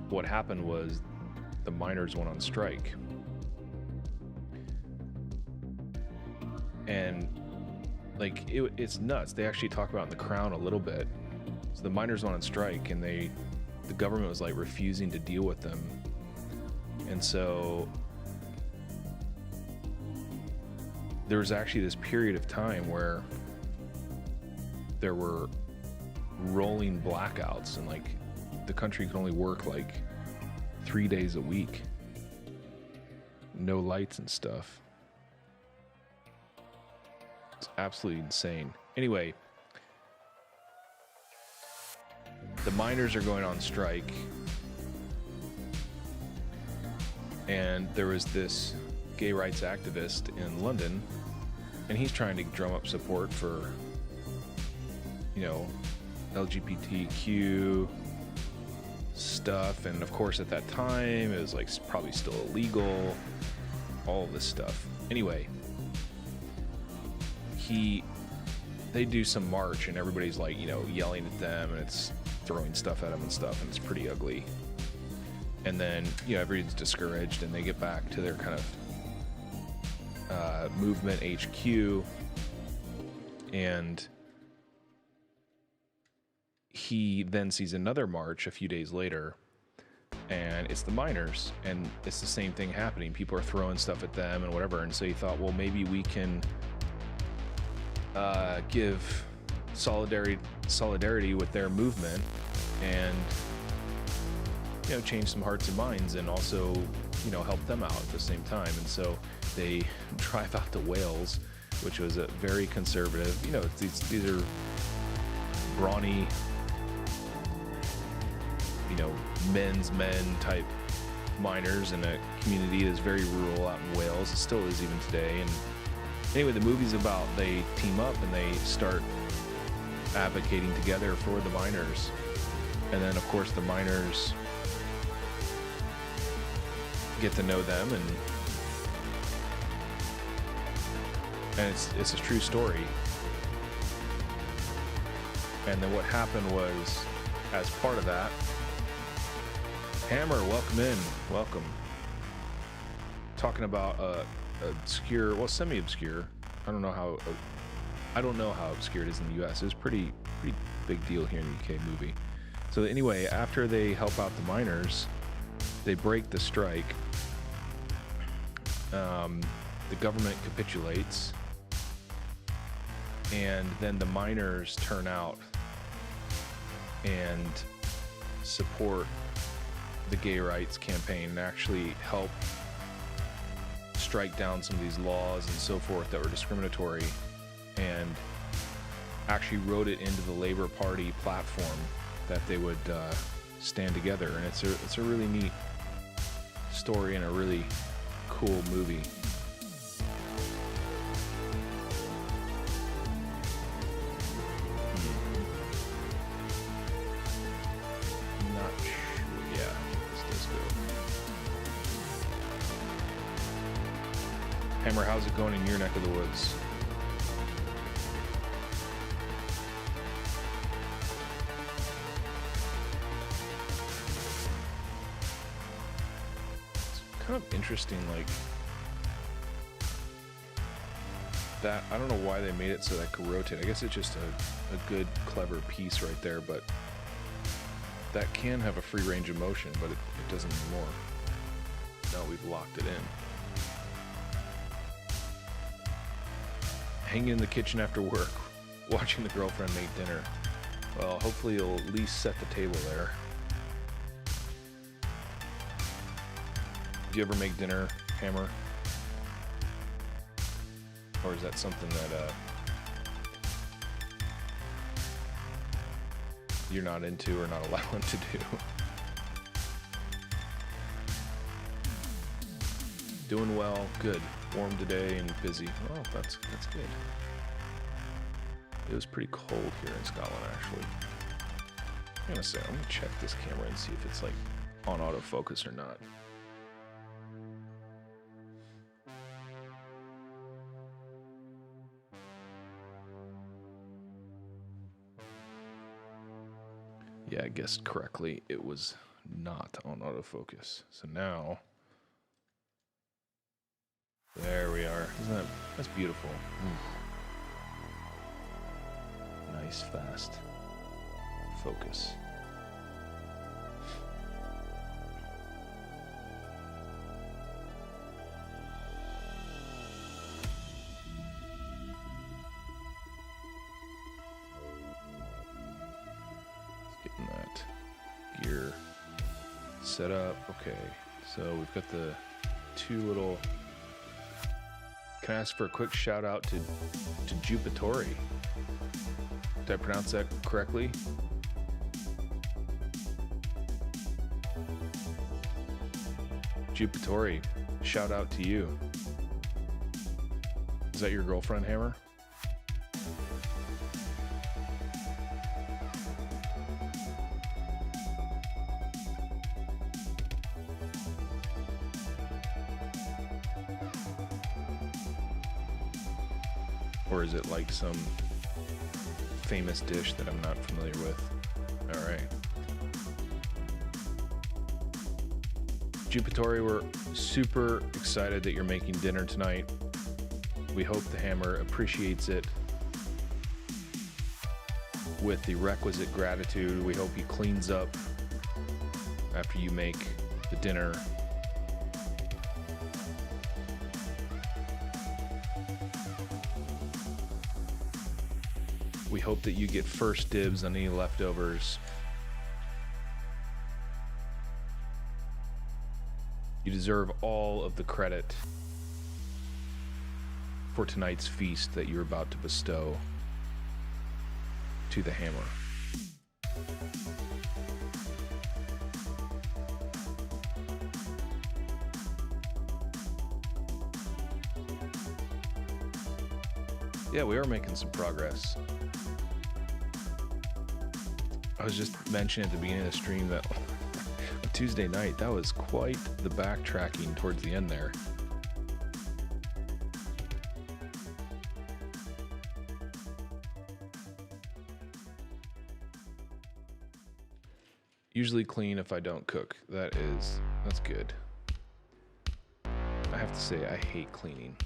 B: what happened was the miners went on strike. And like it's nuts. They actually talk about it in The Crown a little bit. So the miners went on strike, and the government was like refusing to deal with them. And so there was actually this period of time where there were rolling blackouts, and like the country could only work like 3 days a week. No lights and stuff. It's absolutely insane. Anyway, the miners are going on strike, and there was this gay rights activist in London, and he's trying to drum up support for, you know, LGBTQ stuff. And of course, at that time, it was like probably still illegal, all of this stuff. Anyway, they do some march, and everybody's like, you know, yelling at them, and it's throwing stuff at them and stuff, and it's pretty ugly. And then, you know, everybody's discouraged, and they get back to their kind of movement HQ, and he then sees another march a few days later, and it's the miners, and it's the same thing happening. People are throwing stuff at them and whatever, and so he thought, well, maybe we can give solidarity with their movement, and, you know, change some hearts and minds, and also, you know, help them out at the same time. And so they drive out to Wales, which was a very conservative, you know, these are brawny, you know, men type miners in a community that's very rural out in Wales. It still is even today. And anyway, the movie's about, they team up and they start advocating together for the miners. And then, of course, the miners get to know them, and it's a true story. And then what happened was, as part of that, Hammer, welcome in, welcome. Talking about obscure, well, semi-obscure. I don't know how obscure it is in the U.S. It's pretty big deal here in the UK movie. So anyway, after they help out the miners, they break the strike. The government capitulates, and then the miners turn out and support the gay rights campaign and actually help strike down some of these laws and so forth that were discriminatory, and actually wrote it into the Labour Party platform that they would stand together. And it's a really neat story and a really cool movie. Not sure. Yeah, this does go. Hammer, how's it going in your neck of the woods? Kind of interesting, like that. I don't know why they made it so that could rotate. I guess it's just a good, clever piece right there, but that can have a free range of motion, but it doesn't anymore. Now we've locked it in. Hanging in the kitchen after work, watching the girlfriend make dinner. Well, hopefully you'll at least set the table there. Do you ever make dinner, Hammer? Or is that something that you're not into or not allowed to do? Doing well, good. Warm today and busy. Oh, that's good. It was pretty cold here in Scotland, actually. I'm gonna check this camera and see if it's like on autofocus or not. Yeah, I guessed correctly. It was not on autofocus. So now, there we are. That's beautiful. Nice, fast focus. Getting that gear set up. Okay, so we've got the two little. Can I ask for a quick shout out to Jupitori? Did I pronounce that correctly? Jupitori, shout out to you. Is that your girlfriend, Hammer? Or is it like some famous dish that I'm not familiar with? All right. Jupitori, we're super excited that you're making dinner tonight. We hope the Hammer appreciates it with the requisite gratitude. We hope he cleans up after you make the dinner. We hope that you get first dibs on any leftovers. You deserve all of the credit for tonight's feast that you're about to bestow to the Hammer. Yeah, we are making some progress. I was just mentioning at the beginning of the stream that on Tuesday night, that was quite the backtracking towards the end there. Usually clean if I don't cook. That's good. I have to say, I hate cleaning.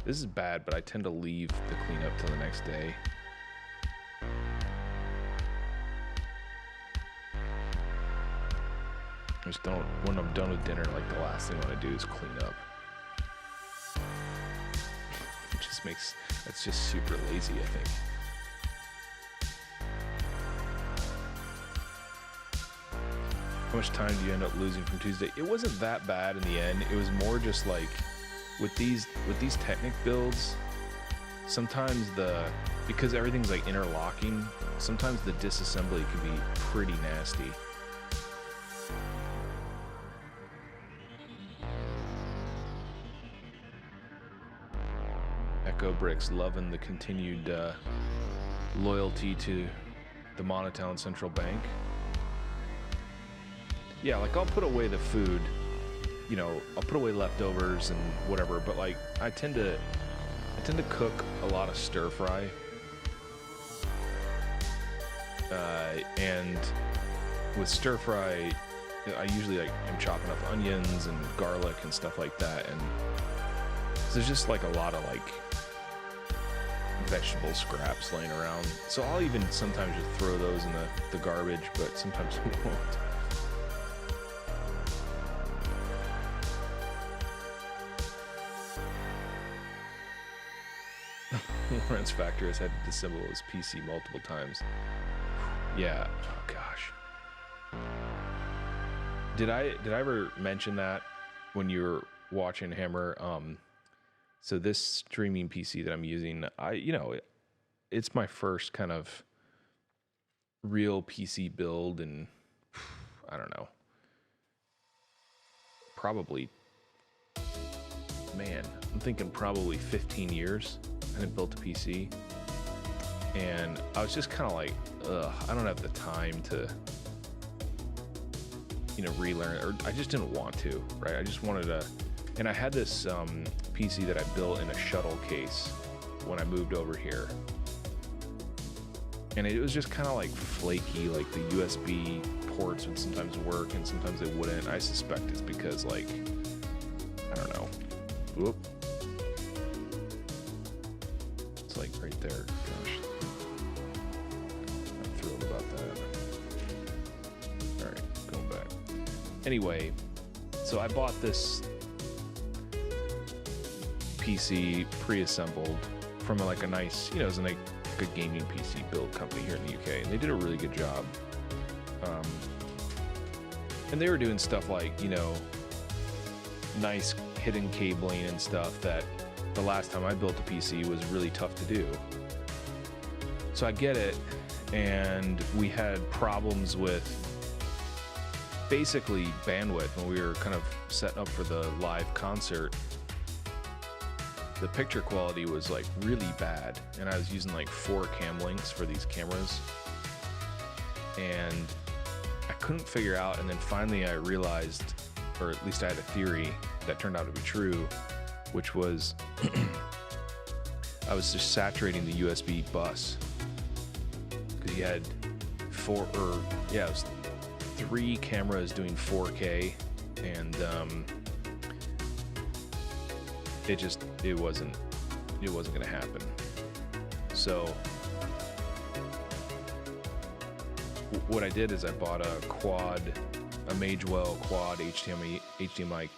B: This is bad, but I tend to leave the cleanup till the next day. I just don't, when I'm done with dinner, like the last thing I want to do is clean up. It just makes, that's just super lazy, I think. How much time do you end up losing from Tuesday? It wasn't that bad in the end. It was more just like, with these Technic builds, sometimes because everything's like interlocking, sometimes the disassembly can be pretty nasty. Echo Bricks loving the continued loyalty to the MonoTown Central Bank. Yeah, like I'll put away the food. You know, I'll put away leftovers and whatever, but like I tend to cook a lot of stir fry, and with stir fry, I usually like am chopping up onions and garlic and stuff like that, and there's just like a lot of like vegetable scraps laying around. So I'll even sometimes just throw those in the garbage, but sometimes I won't. Lawrence Factor has had to disassemble his PC multiple times. Yeah. Oh gosh. Did I ever mention that when you were watching Hammer? So this streaming PC that I'm using, it's my first kind of real PC build, and I don't know. Probably, man, I'm thinking probably 15 years. I hadn't built a PC, and I was just kind of like, I don't have the time to, relearn, or I just didn't want to, right? I just wanted to, and I had this PC that I built in a shuttle case when I moved over here, and it was just kind of like flaky, like the USB ports would sometimes work and sometimes they wouldn't. I suspect it's because, like, I don't know. Whoop. Like right there. Gosh, I'm thrilled about that. All right, going back. Anyway, so I bought this PC pre-assembled from like a nice, it was like a good gaming PC build company here in the UK, and they did a really good job. And they were doing stuff like, nice hidden cabling and stuff that the last time I built a PC was really tough to do. So I get it, and we had problems with, basically bandwidth. When we were kind of setting up for the live concert, the picture quality was like really bad, and I was using like 4 cam links for these cameras, and I couldn't figure out. And then finally I realized, or at least I had a theory that turned out to be true, which was I was just saturating the USB bus, because you had it was 3 cameras doing 4K, and it wasn't gonna happen. So what I did is I bought a Magewell quad HDMI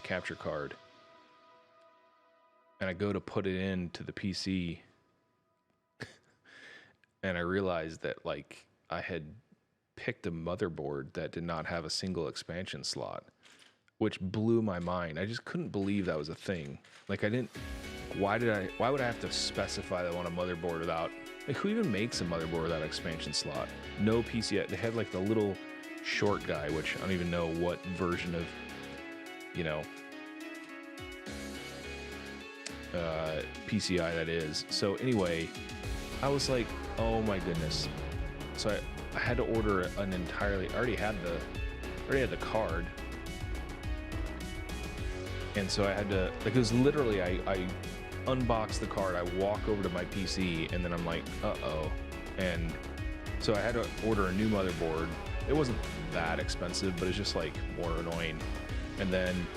B: capture card, and I go to put it into the PC, and I realized that like I had picked a motherboard that did not have a single expansion slot, which blew my mind. I just couldn't believe that was a thing. Like why would I have to specify that I want a motherboard without, like, who even makes a motherboard without expansion slot? No PCI. They had like the little short guy, which I don't even know what version of, PCI that is. So anyway, I was like, oh my goodness. So I had to order an entirely, I already had the card. And so I had to, like, it was literally, I unbox the card, I walk over to my PC, and then I'm like, uh-oh. And so I had to order a new motherboard. It wasn't that expensive, but it's just like more annoying. And then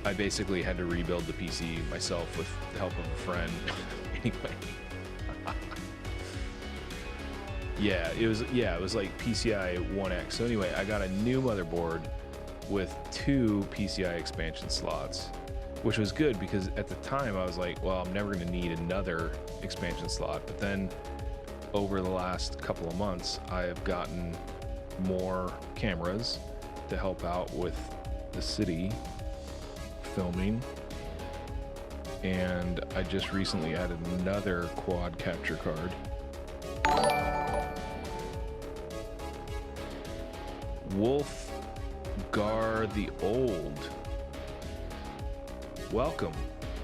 B: I basically had to rebuild the PC myself with the help of a friend. Anyway. It was like PCI 1X. So anyway, I got a new motherboard with 2 PCI expansion slots, which was good because at the time I was like, well, I'm never going to need another expansion slot. But then over the last couple of months, I have gotten more cameras to help out with the city filming, and I just recently added another quad capture card. Wolfgar the Old, welcome.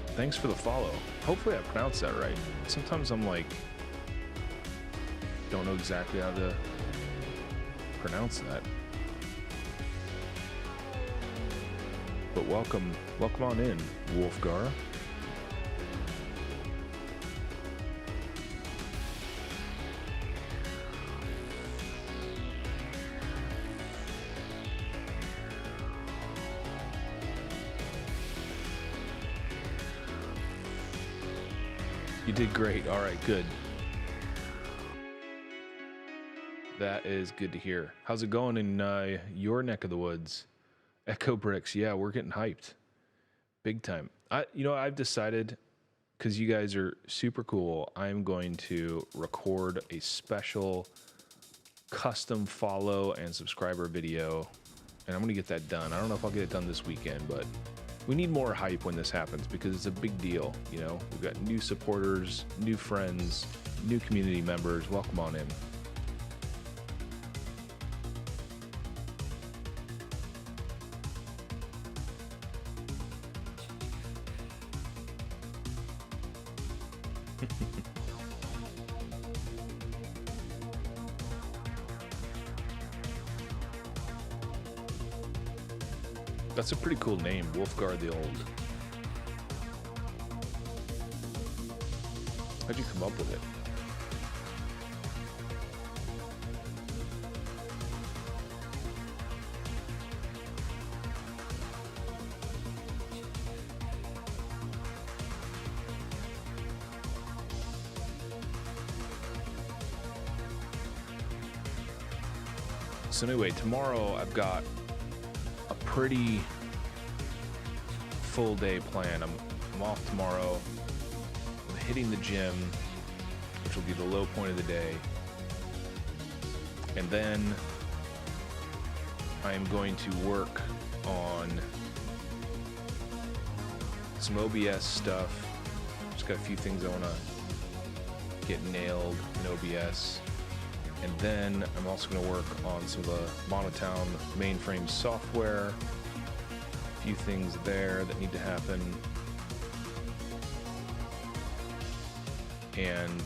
B: Thanks for the follow. Hopefully I pronounced that right. Sometimes I'm like, don't know exactly how to pronounce that. But welcome on in, Wolfgar. You did great. All right, good. That is good to hear. How's it going in your neck of the woods? Echo Bricks, yeah, we're getting hyped. Big time. I've decided, because you guys are super cool, I'm going to record a special custom follow and subscriber video, and I'm going to get that done. I don't know if I'll get it done this weekend, but we need more hype when this happens because it's a big deal. We've got new supporters, new friends, new community members. Welcome on in. That's a pretty cool name, Wolfgar the Old. How'd you come up with it? So anyway, tomorrow I've got a pretty full day plan. I'm off tomorrow. I'm hitting the gym, which will be the low point of the day. And then I am going to work on some OBS stuff. Just got a few things I want to get nailed in OBS. And then I'm also going to work on some of the MonoTown mainframe software. A few things there that need to happen. And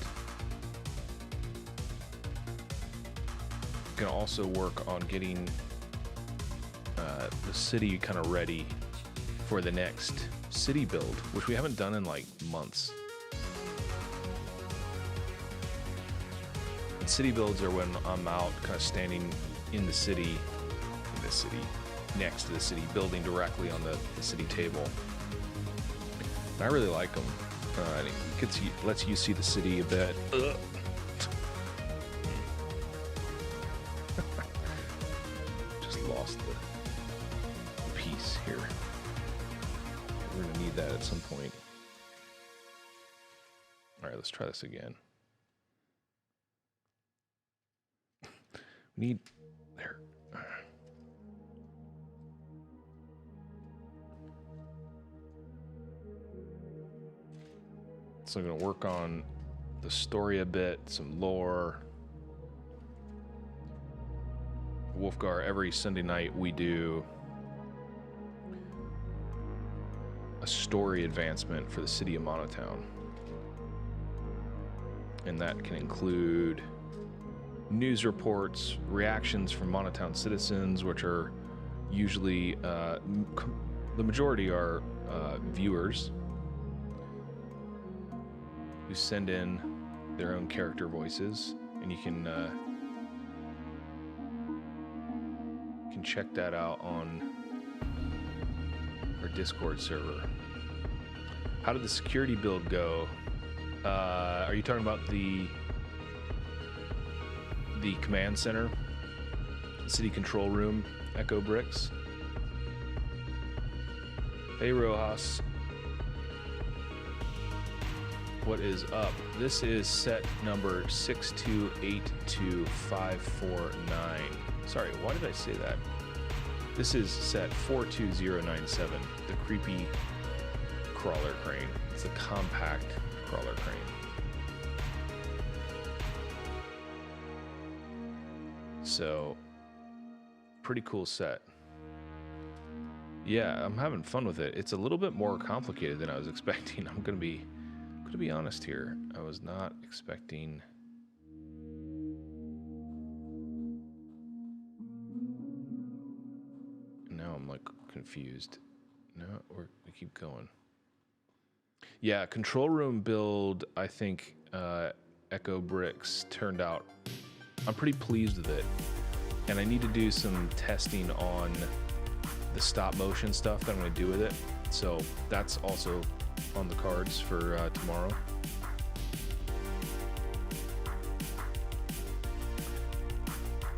B: going to also work on getting the city kind of ready for the next city build, which we haven't done in like months. And city builds are when I'm out kind of standing in the city, next to the city, building directly on the city table. And I really like them. It lets you see the city a bit. Just lost the piece here. We're gonna need that at some point. All right, let's try this again. Need there. So I'm going to work on the story a bit, some lore. Wolfgar, every Sunday night we do a story advancement for the city of MonoTown. And that can include news reports, reactions from MonoTown citizens, which are usually, the majority are viewers who send in their own character voices, and you can check that out on our Discord server. How did the security build go? Are you talking about the command center, city control room, Echo Bricks? Hey Rojas. What is up? This is set number 6282549. Sorry, why did I say that? This is set 42097, the creepy crawler crane. It's a compact crawler crane. So, pretty cool set. Yeah, I'm having fun with it. It's a little bit more complicated than I was expecting. I'm gonna be honest here. I was not expecting. Now I'm like confused. No, we keep going. Yeah, control room build, I think Echo Bricks turned out, I'm pretty pleased with it. And I need to do some testing on the stop motion stuff that I'm going to do with it. So that's also on the cards for tomorrow.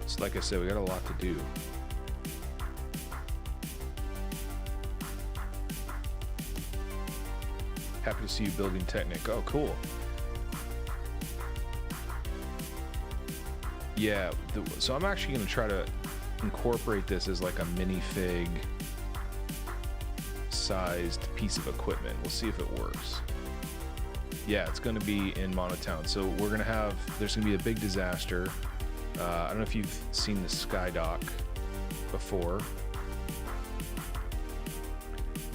B: So like I said, we got a lot to do. Happy to see you building Technic. Oh, cool. Yeah, so I'm actually going to try to incorporate this as like a minifig sized piece of equipment. We'll see if it works. Yeah, it's going to be in MonoTown. So we're going to have, there's going to be a big disaster. I don't know if you've seen the skydock before,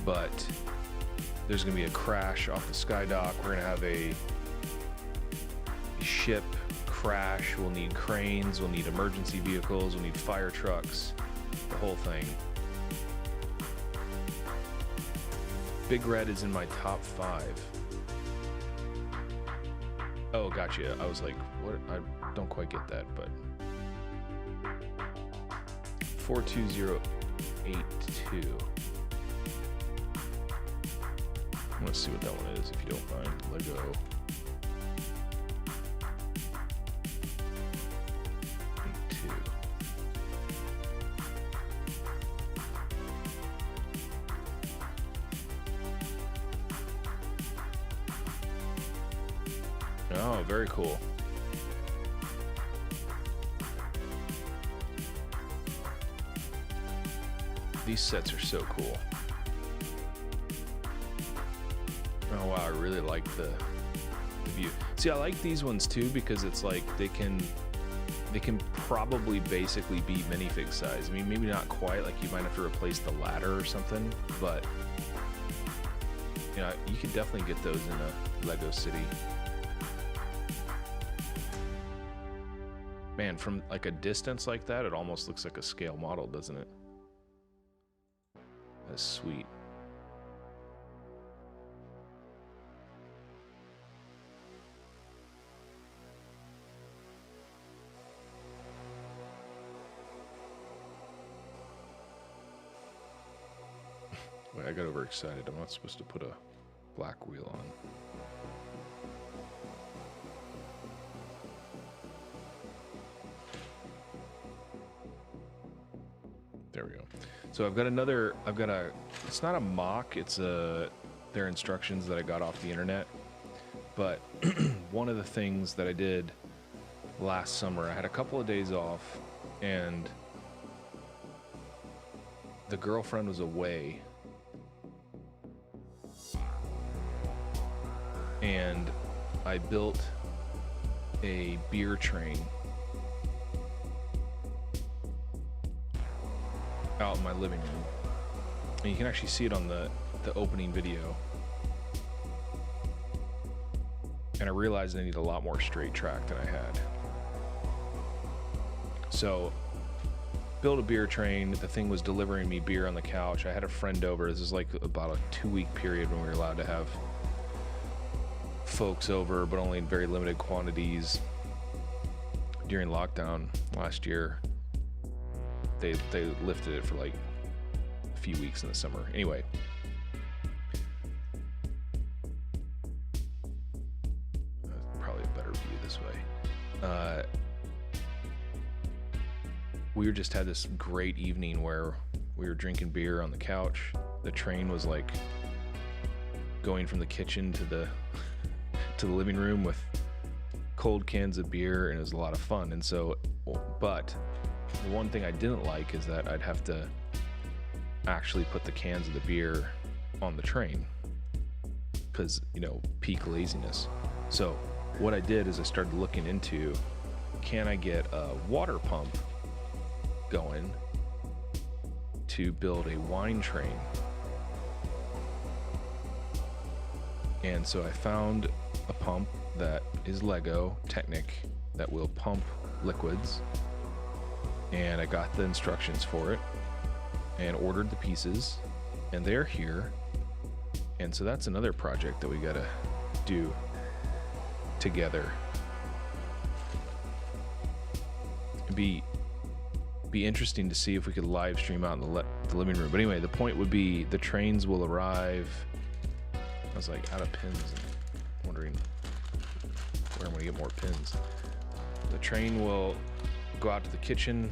B: but there's going to be a crash off the skydock. We're going to have a ship crash. We'll need cranes, we'll need emergency vehicles, we'll need fire trucks, the whole thing. Big Red is in my top 5. Oh, gotcha. I was like, what? I don't quite get that, but 42082. I want to see what that one is, if you don't mind. LEGO. Oh, very cool. These sets are so cool. Oh wow, I really like the view. See, I like these ones too because it's like they can they can probably basically be minifig size. I mean, maybe not quite, like you might have to replace the ladder or something, but you know, you could definitely get those in a LEGO City. Man, from like a distance like that, it almost looks like a scale model, doesn't it? That's sweet. Wait, I got overexcited. I'm not supposed to put a black wheel on. There we go. So I've got it's not a mock, it's their instructions that I got off the internet. But one of the things that I did last summer, I had a couple of days off and the girlfriend was away. And I built a beer train out in my living room. And you can actually see it on the opening video. And I realized I need a lot more straight track than I had. So, built a beer train. The thing was delivering me beer on the couch. I had a friend over. This is like about a 2-week period when we were allowed to have folks over, but only in very limited quantities. During lockdown last year, they lifted it for like a few weeks in the summer. Anyway, probably a better view this way. We just had this great evening where we were drinking beer on the couch. The train was like going from the kitchen to the living room with cold cans of beer, and it was a lot of fun. And so, but the one thing I didn't like is that I'd have to actually put the cans of the beer on the train because, you know, peak laziness. So what I did is I started looking into, can I get a water pump going to build a wine train? And so I found a pump that is LEGO Technic that will pump liquids, and I got the instructions for it and ordered the pieces, and they're here. And so that's another project that we gotta do together. It'd be interesting to see if we could live stream out in the living room. But anyway, the point would be the trains will arrive. I was like out of pins and wondering where I'm gonna get more pins. The train will go out to the kitchen.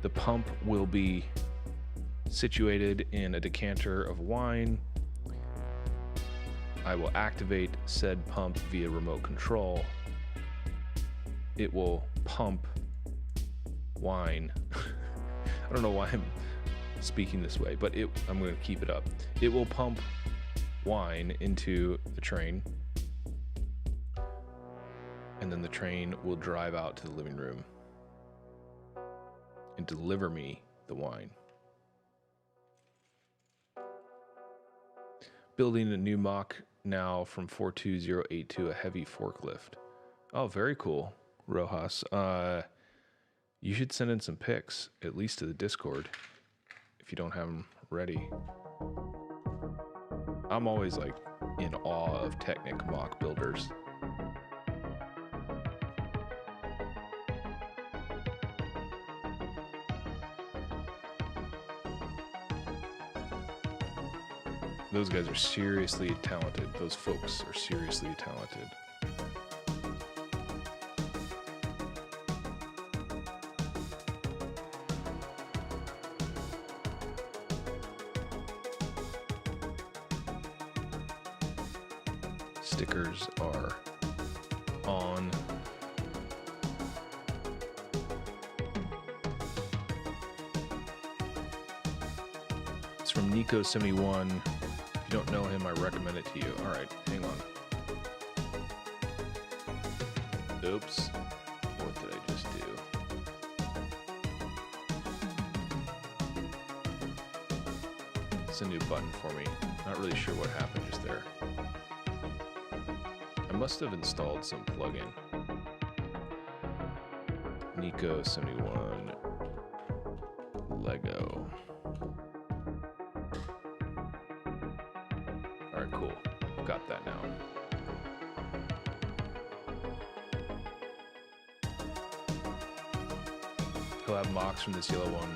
B: The pump will be situated in a decanter of wine. I will activate said pump via remote control. It will pump wine. I don't know why I'm speaking this way, but I'm going to keep it up. It will pump wine into the train, and then the train will drive out to the living room and deliver me the wine. Building a new mock now from 42082, a heavy forklift. Oh, very cool, Rojas. You should send in some pics, at least to the Discord, if you don't have them ready. I'm always like in awe of Technic mock builders. Those guys are seriously talented. Those folks are seriously talented. Stickers are on. It's from Nico71. If you don't know him, I recommend it to you. All right, hang on. Oops. What did I just do? It's a new button for me. Not really sure what happened just there. I must have installed some plugin. Nico 71 Lego. Alright, cool. Got that now. He'll have mocks from this yellow one.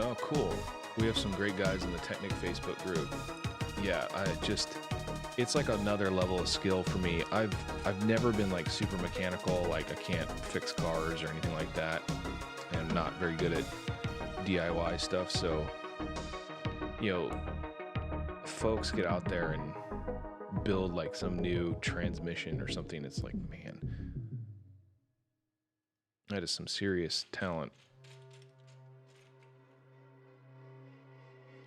B: Oh, cool. We have some great guys in the Technic Facebook group. Yeah, it's like another level of skill for me. I've never been like super mechanical, like I can't fix cars or anything like that. And I'm not very good at DIY stuff, so you know, folks get out there and build like some new transmission or something. It's like, man, that is some serious talent.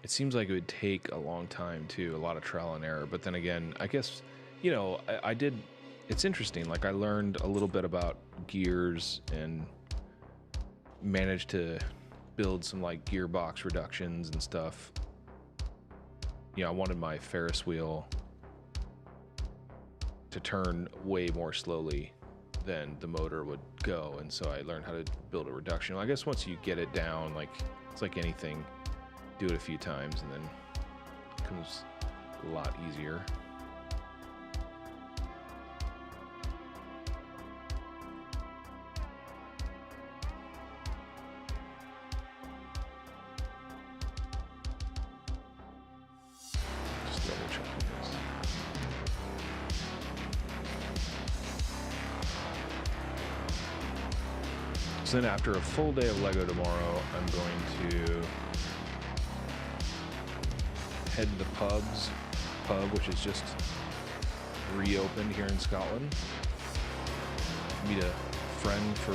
B: It seems like it would take a long time too, a lot of trial and error. But then again, I guess, you know, I did, it's interesting. Like I learned a little bit about gears and managed to build some like gearbox reductions and stuff. You know, I wanted my Ferris wheel to turn way more slowly than the motor would go. And so I learned how to build a reduction. I guess once you get it down, like it's like anything, do it a few times and then it becomes a lot easier. Just double checking this. So then after a full day of LEGO tomorrow, I'm going to head to the pub, which is just reopened here in Scotland. Meet a friend for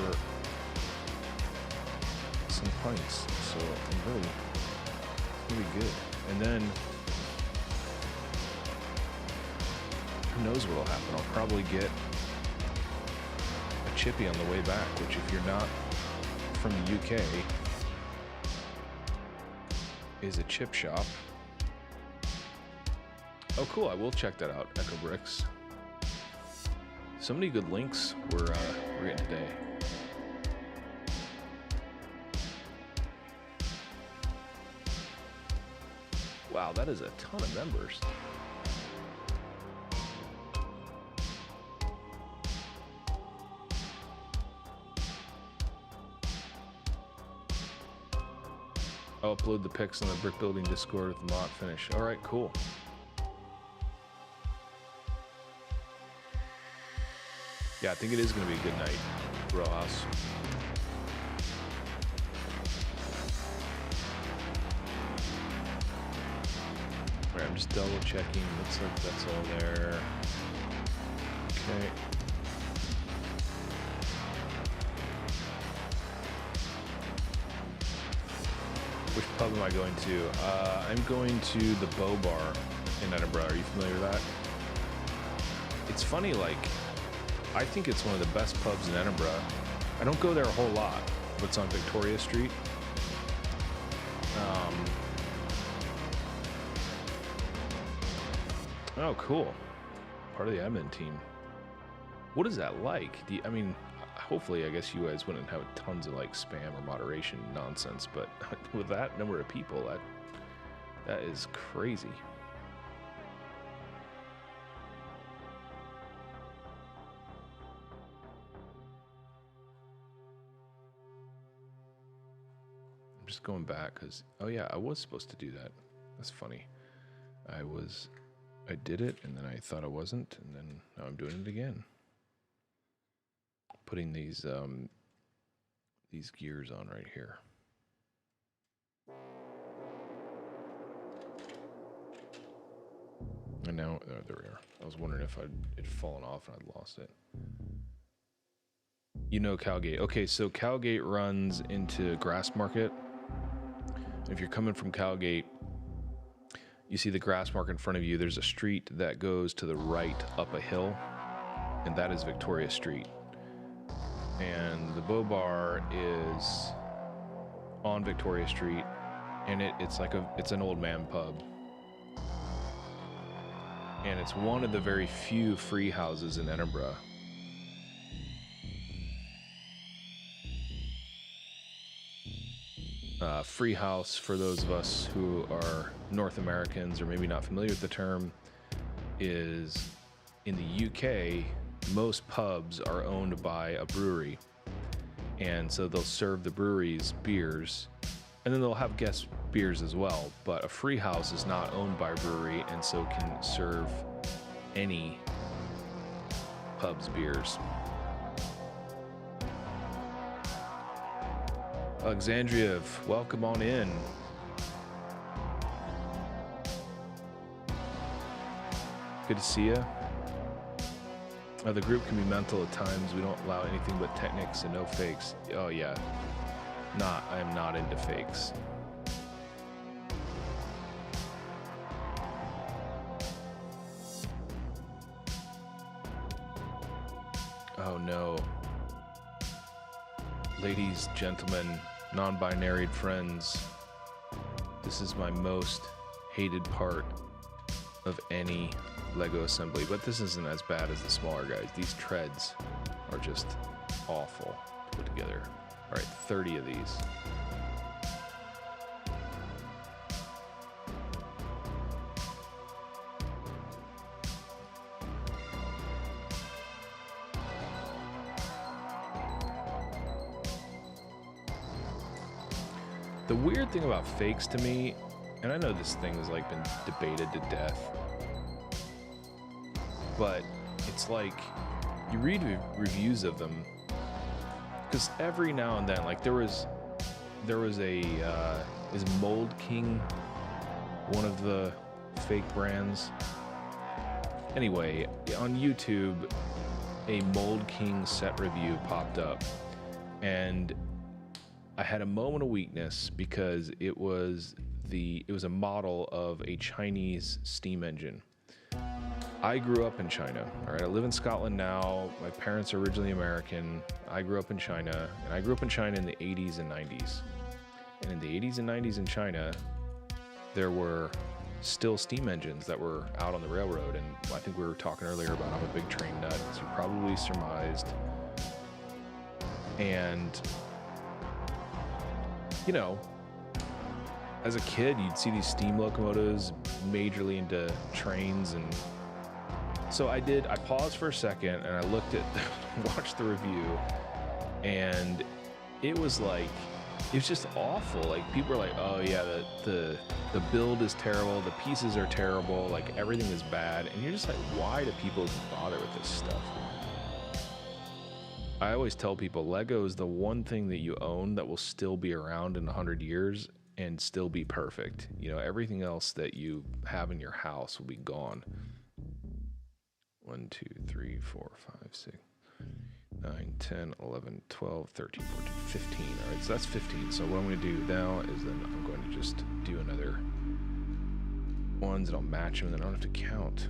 B: some pints, so I'm really good. And then who knows what'll happen? I'll probably get a chippy on the way back, which if you're not from the UK, is a chip shop. Oh, cool. I will check that out, Echo Bricks. So many good links we're getting today. Wow, that is a ton of members. I'll upload the pics on the brick building Discord with the mock finish. All right, cool. Yeah, I think it is going to be a good night, Rojas. All right, I'm just double checking. Looks like that's all there. Okay. Which pub am I going to? I'm going to the Bow Bar in Edinburgh. Are you familiar with that? It's funny, like, I think it's one of the best pubs in Edinburgh. I don't go there a whole lot, but it's on Victoria Street. Oh, cool. Part of the admin team. What is that like? I mean, hopefully, I guess you guys wouldn't have tons of like spam or moderation nonsense, but with that number of people, that is crazy. I'm just going back because, oh yeah, I was supposed to do that. That's funny. I did it and then I thought I wasn't, and then now I'm doing it again. Putting these gears on right here. And now, oh, there we are. I was wondering if it'd fallen off and I'd lost it. You know Cowgate. Okay, so Cowgate runs into Grassmarket. If you're coming from Cowgate, you see the Grassmarket in front of you. There's a street that goes to the right up a hill, and that is Victoria Street. And the Bow Bar is on Victoria Street, and it's an old man pub. And it's one of the very few free houses in Edinburgh. Free house, for those of us who are North Americans or maybe not familiar with the term, is in the UK, most pubs are owned by a brewery. And so they'll serve the breweries beers, and then they'll have guest beers as well. But a free house is not owned by a brewery, and so can serve any pub's beers. Alexandria, welcome on in. Good to see you. The group can be mental at times. We don't allow anything but technics and no fakes. Oh yeah, I am not into fakes. Oh no. Ladies, gentlemen, non-binary friends, this is my most hated part of any LEGO assembly, but this isn't as bad as the smaller guys. These treads are just awful to put together. All right, 30 of these. The weird thing about fakes to me, and I know this thing has like been debated to death, but it's like you read reviews of them, because every now and then, like there was a is Mold King one of the fake brands? Anyway, on YouTube, a Mold King set review popped up, and I had a moment of weakness because it was a model of a Chinese steam engine. I grew up in China. All right, I live in Scotland now. My parents are originally American. I grew up in China, and I grew up in China in the 80s and 90s. And in the 80s and 90s in China, there were still steam engines that were out on the railroad. And I think we were talking earlier about I'm a big train nut, as you probably surmised. And you know, as a kid, you'd see these steam locomotives majorly into trains, and so I paused for a second and I looked at, watched the review, and it was just awful. Like, people were like, oh yeah, the build is terrible, the pieces are terrible, like everything is bad, and you're just like, why do people even bother with this stuff? I always tell people Lego is the one thing that you own that will still be around in 100 years and still be perfect. You know, everything else that you have in your house will be gone. 1, 2, 3, 4, 5, 6, 9, 10, 11, 12, 13, 14, 15. All right, so that's 15. So what I'm going to do now is then I'm going to just do another ones and I'll match them and then I don't have to count.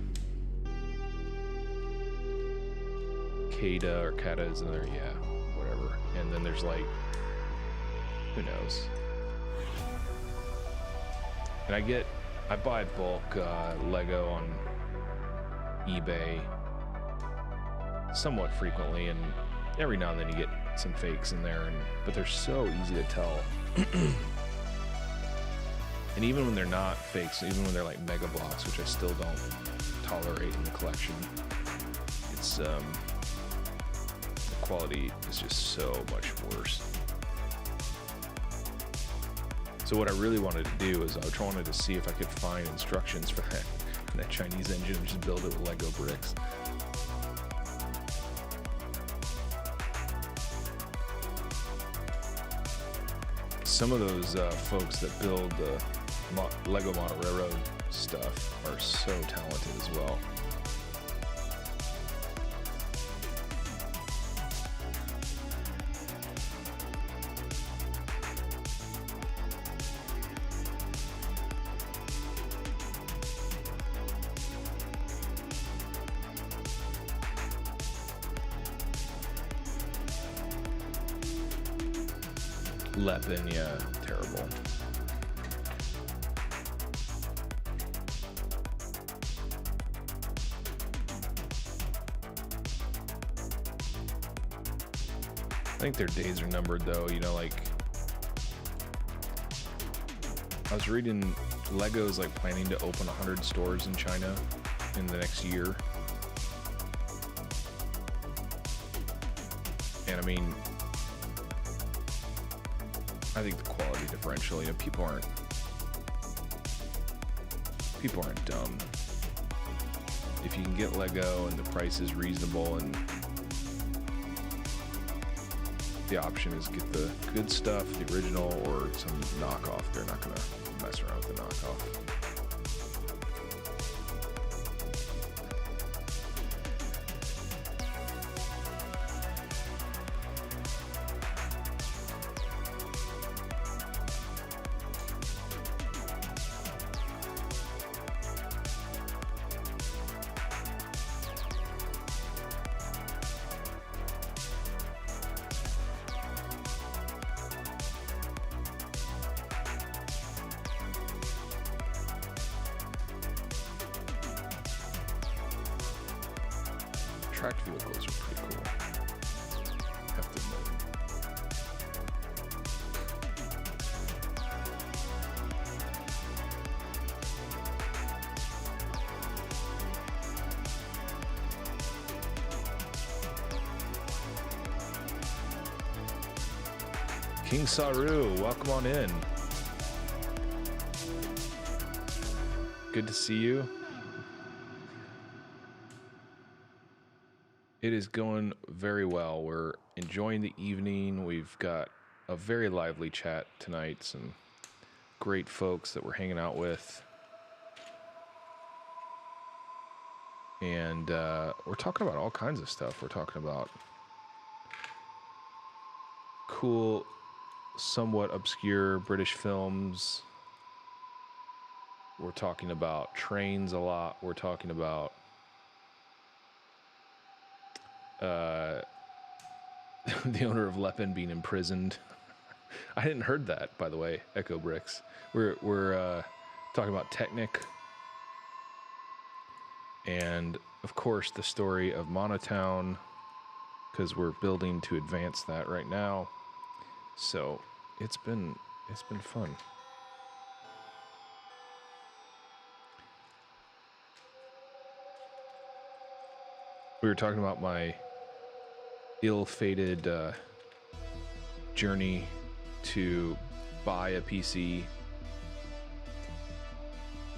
B: Kada or Kata is in there, yeah, whatever. And then there's like, who knows? And I buy bulk Lego on eBay somewhat frequently, and every now and then you get some fakes in there, but they're so easy to tell. And even when they're not fakes, even when they're like Mega Blocks, which I still don't tolerate in the collection, it's quality is just so much worse. So what I really wanted to do is I wanted to see if I could find instructions for that Chinese engine and just build it with Lego bricks. Some of those folks that build the Lego Model Railroad stuff are so talented as well. Lepin, yeah, terrible. I think their days are numbered though, you know, like I was reading LEGO's like planning to open 100 stores in China in the next year. And I mean, I think the quality differential, you know, people aren't dumb. If you can get LEGO and the price is reasonable and the option is get the good stuff, the original, or some knockoff, they're not gonna mess around with the knockoff. Tracked vehicles are pretty cool. Have to admit. King Saru, welcome on in. Good to see you. It is going very well. We're enjoying the evening. We've got a very lively chat tonight. Some great folks that we're hanging out with. And we're talking about all kinds of stuff. We're talking about cool, somewhat obscure British films. We're talking about trains a lot. We're talking about the owner of Leppen being imprisoned. I hadn't heard that, by the way, Echo Bricks. We're talking about Technic. And, of course, the story of MonoTown, because we're building to advance that right now. So it's been fun. We were talking about my ill-fated journey to buy a PC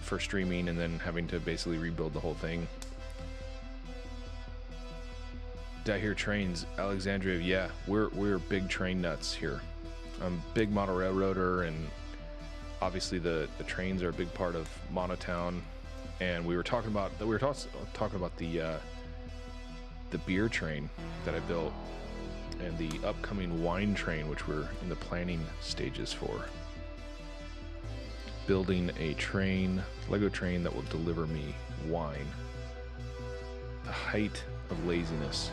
B: for streaming and then having to basically rebuild the whole thing. Did I hear trains? Alexandria, yeah, we're big train nuts here. I'm a big model railroader, and obviously the trains are a big part of MonoTown. And we were talking about the beer train that I built and the upcoming wine train, which we're in the planning stages for. Building a train, LEGO train that will deliver me wine. The height of laziness.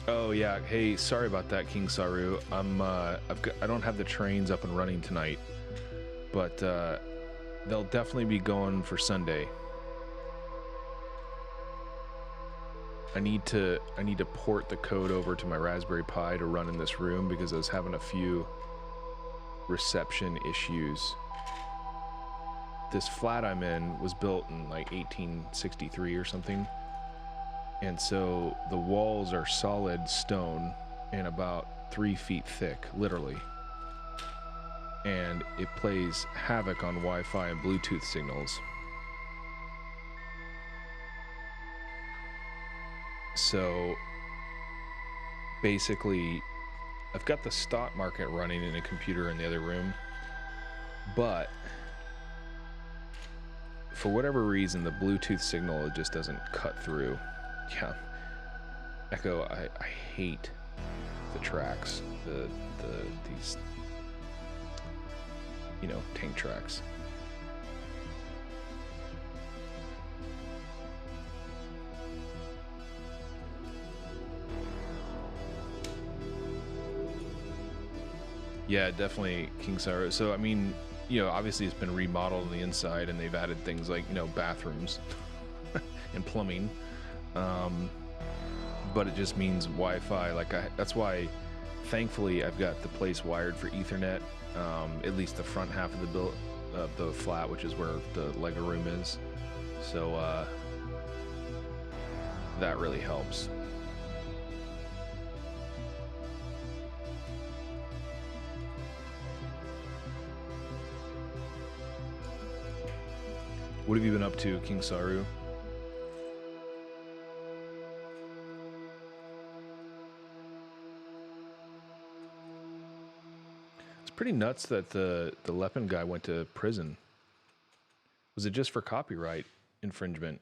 B: Oh yeah, hey, sorry about that, King Saru. I don't have the trains up and running tonight, but they'll definitely be going for Sunday. I need to port the code over to my Raspberry Pi to run in this room because I was having a few reception issues. This flat I'm in was built in like 1863 or something. And so the walls are solid stone and about 3 feet thick, literally. And it plays havoc on Wi-Fi and Bluetooth signals. So basically, I've got the stock market running in a computer in the other room, but for whatever reason, the Bluetooth signal just doesn't cut through. Yeah, Echo, I hate the tracks, these, you know, tank tracks. Yeah, definitely, King Sarah. So, I mean, you know, obviously it's been remodeled on the inside and they've added things like, you know, bathrooms. and plumbing. But it just means Wi-Fi. That's why, thankfully, I've got the place wired for Ethernet. At least the front half of the flat, which is where the Lego room is. So that really helps. What have you been up to, King Saru? It's pretty nuts that the Lepin guy went to prison. Was it just for copyright infringement?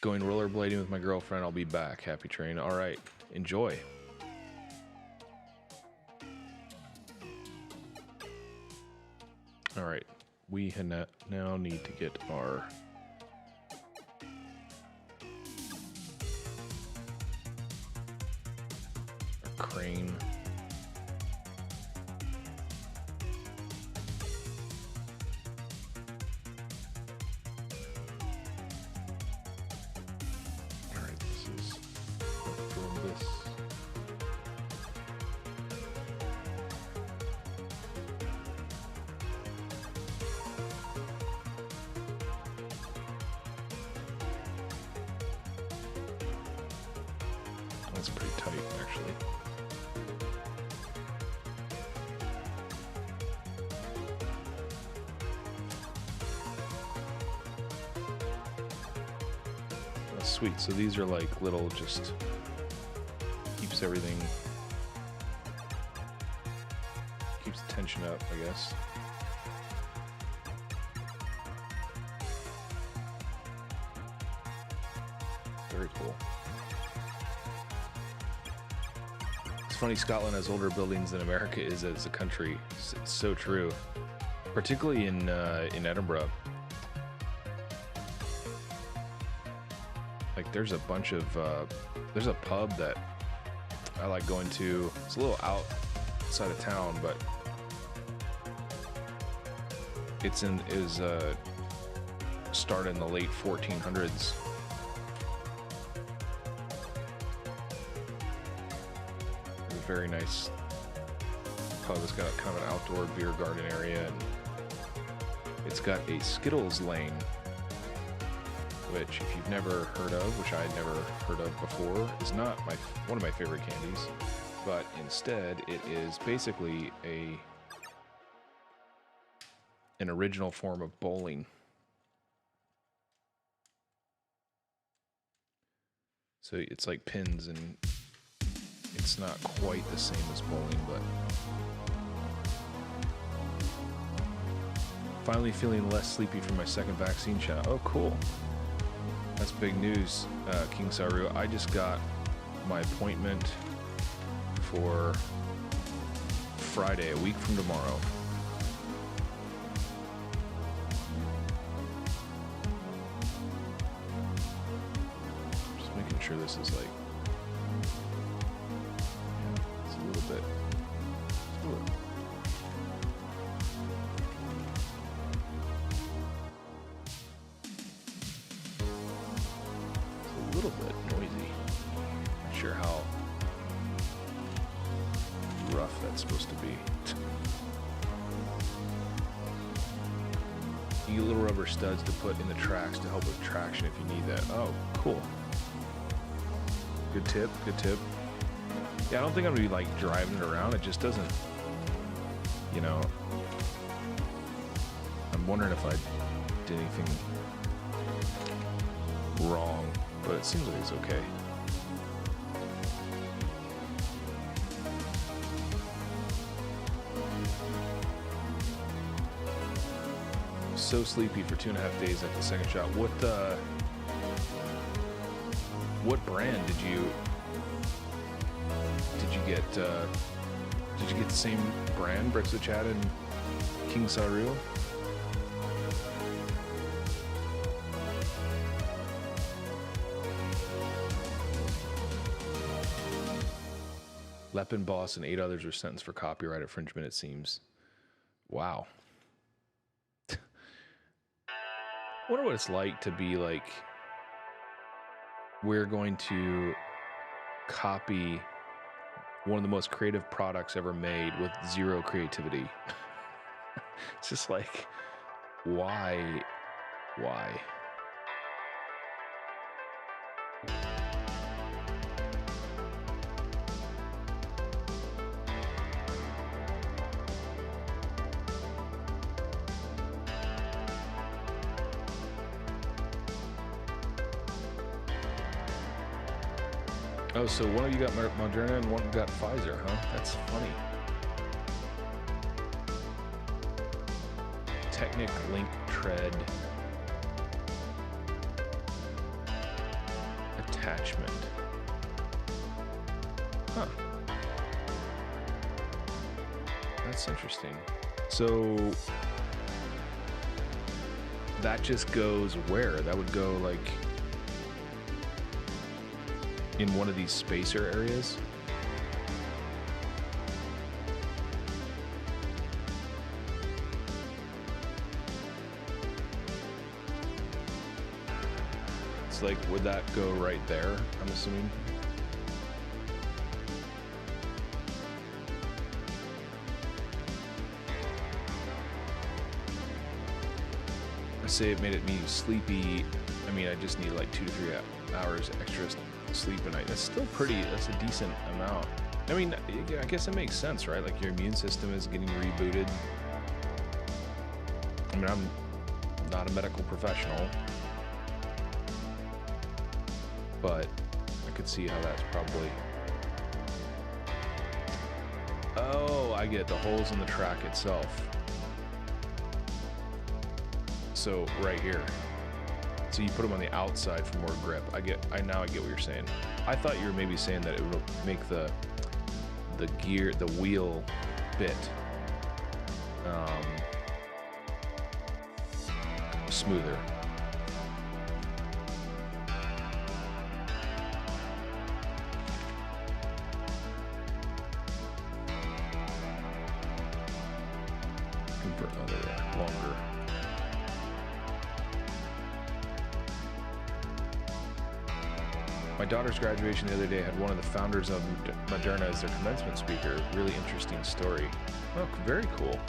B: Going rollerblading with my girlfriend. I'll be back. Happy train. All right. Enjoy. All right. We now need to get our crane. That's pretty tight, actually. That's sweet. So these are like little, just keeps everything, keeps the tension up, I guess. Very cool. Funny, Scotland has older buildings than America is as a country. It's so true, particularly in Edinburgh. Like, there's a bunch of there's a pub that I like going to. It's a little outside of town, but it was started in the late 1400s. Very nice pub. It's got kind of an outdoor beer garden area, and it's got a Skittles lane, which, if you've never heard of, which I had never heard of before, is not one of my favorite candies, but instead it is basically an original form of bowling. So it's like pins, and it's not quite the same as bowling, but finally feeling less sleepy from my second vaccine shot. Oh, cool. That's big news, King Saru. I just got my appointment for Friday, a week from tomorrow. Just making sure this is like, bit. It's a little bit noisy. Not sure how rough that's supposed to be. You get little rubber studs to put in the tracks to help with traction if you need that. Oh, cool. Good tip, good tip. Yeah, I don't think I'm gonna be like driving it around. It just doesn't, you know. I'm wondering if I did anything wrong, but it seems like it's okay. So sleepy for 2.5 days after the second shot. What brand did you get? Did you get the same brand, Bricks of Chad and King Saru? Lepin Boss and 8 others were sentenced for copyright infringement, it seems. Wow. Wonder what it's like to be like, we're going to copy one of the most creative products ever made with zero creativity. It's just like, why? Oh, so one of you got Moderna and one got Pfizer, huh? That's funny. Technic link tread attachment. Huh. That's interesting. So that just goes where? That would go like in one of these spacer areas. It's like, would that go right there, I'm assuming? I say it made me sleepy. I mean, I just need like 2 to 3 hours extra sleep a night. That's still that's a decent amount. I mean, I guess it makes sense, right? Like your immune system is getting rebooted. I mean, I'm not a medical professional, but I could see how that's probably... Oh, I get the holes in the track itself. So right here. So you put them on the outside for more grip. Now I get what you're saying. I thought you were maybe saying that it would make the wheel bit smoother. Longer. My daughter's graduation the other day had one of the founders of Moderna as their commencement speaker. Really interesting story. Oh, very cool.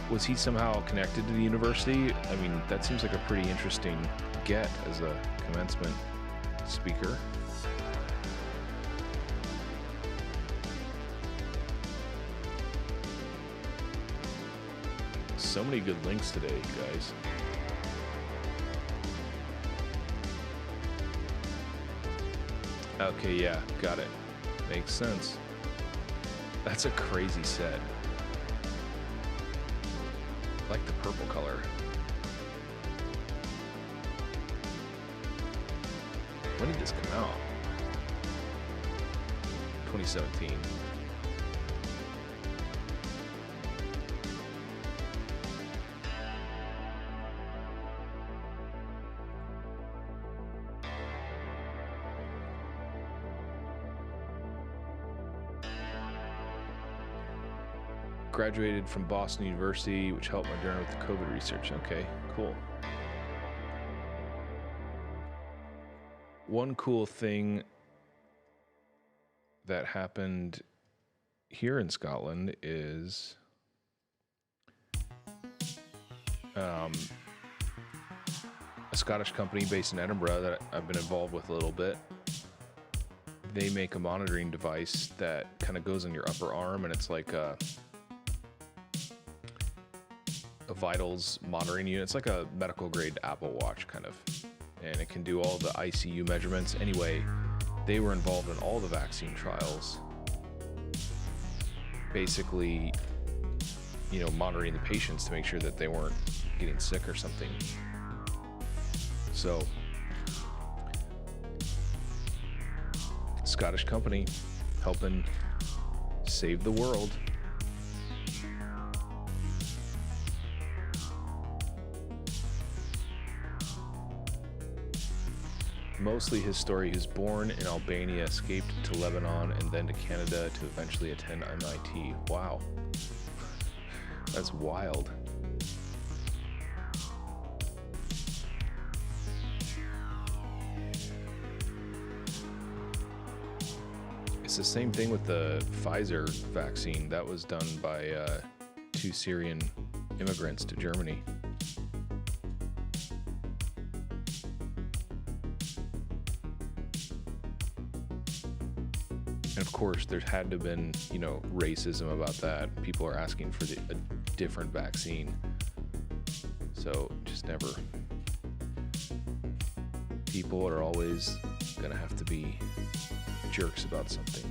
B: Was he somehow connected to the university? I mean, that seems like a pretty interesting get as a commencement speaker. So many good links today, guys. Okay, yeah, got it. Makes sense. That's a crazy set. I like the purple color. When did this come out? 2017. Graduated from Boston University, which helped Moderna with the COVID research. Okay, cool. One cool thing that happened here in Scotland is a Scottish company based in Edinburgh that I've been involved with a little bit. They make a monitoring device that kind of goes in your upper arm, and it's like a vitals monitoring unit. It's like a medical grade Apple Watch kind of, and it can do all the ICU measurements. Anyway, they were involved in all the vaccine trials, basically, you know, monitoring the patients to make sure that they weren't getting sick or something. So Scottish company helping save the world. mostly his story. He was born in Albania, escaped to Lebanon, and then to Canada to eventually attend MIT. Wow. That's wild. It's the same thing with the Pfizer vaccine. That was done by 2 Syrian immigrants to Germany. And of course, there had to have been, you know, racism about that. People are asking for a different vaccine. So just never. People are always gonna have to be jerks about something.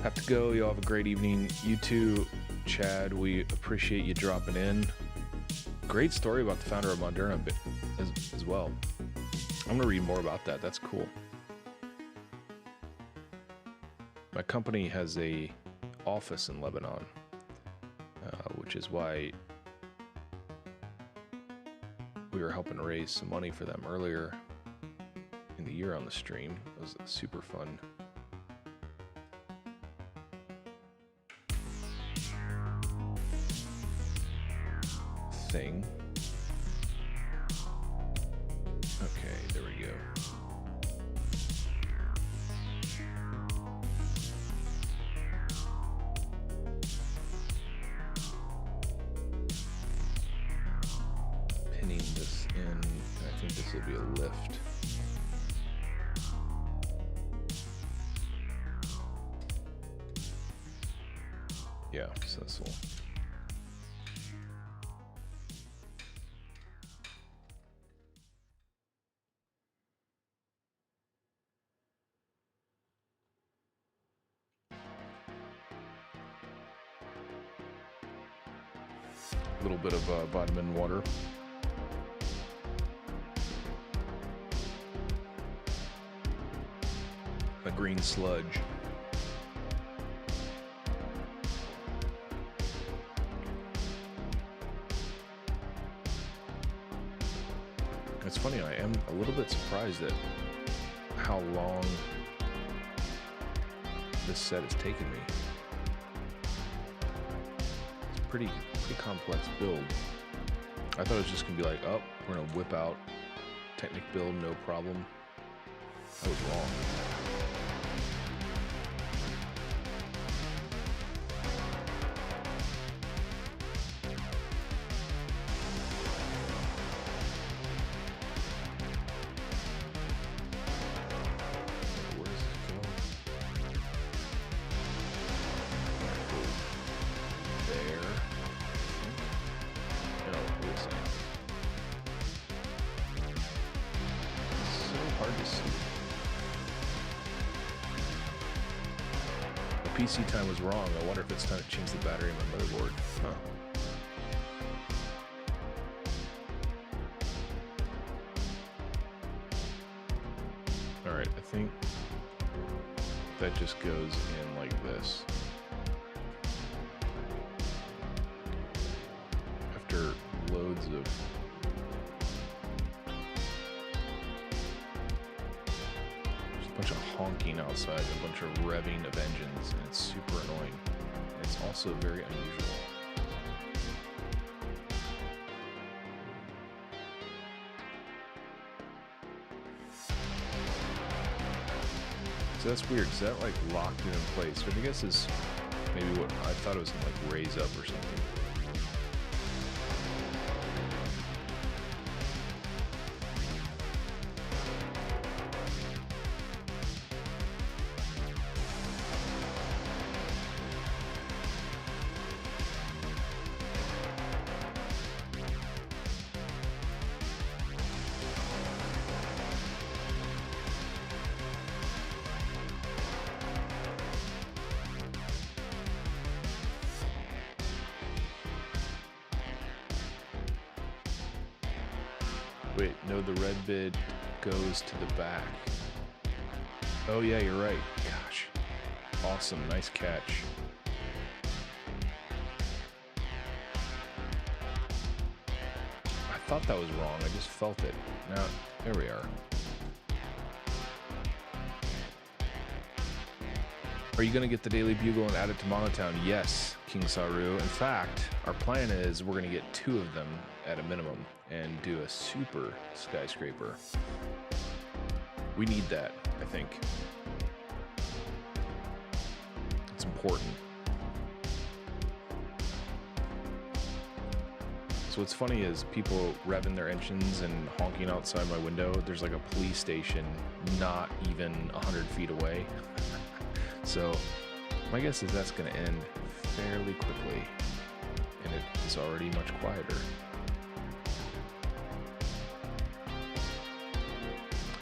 B: Have to go. Y'all have a great evening. You too, Chad. We appreciate you dropping in. Great story about the founder of Moderna as well. I'm gonna read more about that. That's cool. My company has a office in Lebanon, which is why we were helping raise some money for them earlier in the year on the stream. It was a super fun. Thing. Okay, there we go. Pinning this in, I think this will be a lift. Yeah, so this will. A little bit of vitamin water. A green sludge. It's funny, I am a little bit surprised at how long this set has taken me. It's pretty complex build. I thought it was just gonna be like, oh, we're gonna whip out Technic build, no problem. I was wrong. Where does it go? There. No, what was that? It's so hard to see. The PC time was wrong. I wonder if it's time to change the battery in my motherboard. Huh. Alright, I think that just goes in like this. After loads of there's a bunch of honking outside, a bunch of revving of engines, and it's super annoying. It's also very unusual. So that's weird, because that like locked it in place, which I guess is maybe what I thought it was gonna like raise up or something. Wait, no, the red bid goes to the back. Oh yeah, you're right. Gosh. Awesome, nice catch. thought that was wrong. I just felt it. Now, there we are. Are you going to get the Daily Bugle and add it to MonoTown? Yes, King Saru. In fact, our plan is we're going to get 2 of them at a minimum and do a super skyscraper. We need that, I think. It's important. So what's funny is people revving their engines and honking outside my window. There's like a police station not even 100 feet away. So my guess is that's going to end fairly quickly, and it is already much quieter.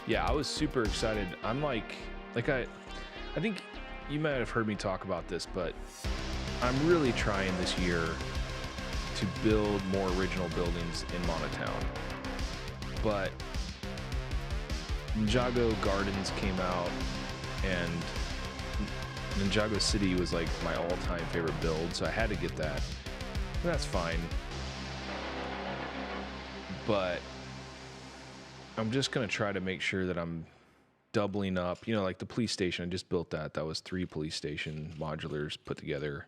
B: Yeah, I was super excited. I'm I think you might have heard me talk about this, but I'm really trying this year to build more original buildings in MonoTown. But Ninjago Gardens came out, and Ninjago City was like my all-time favorite build, so I had to get that. And that's fine. But I'm just gonna try to make sure that I'm doubling up. You know, like the police station, I just built that. That was 3 police station modulars put together.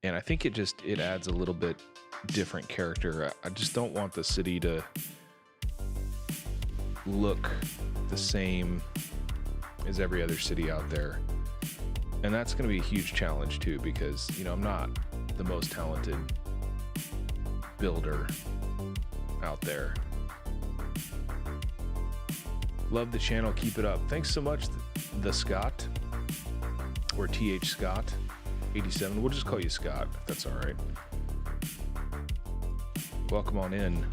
B: And I think it adds a little bit different character. I just don't want the city to look the same as every other city out there. And that's going to be a huge challenge too, because, you know, I'm not the most talented builder out there. Love the channel. Keep it up. Thanks so much, the Scott, or TH Scott 87. We'll just call you Scott, if that's all right. Welcome on in.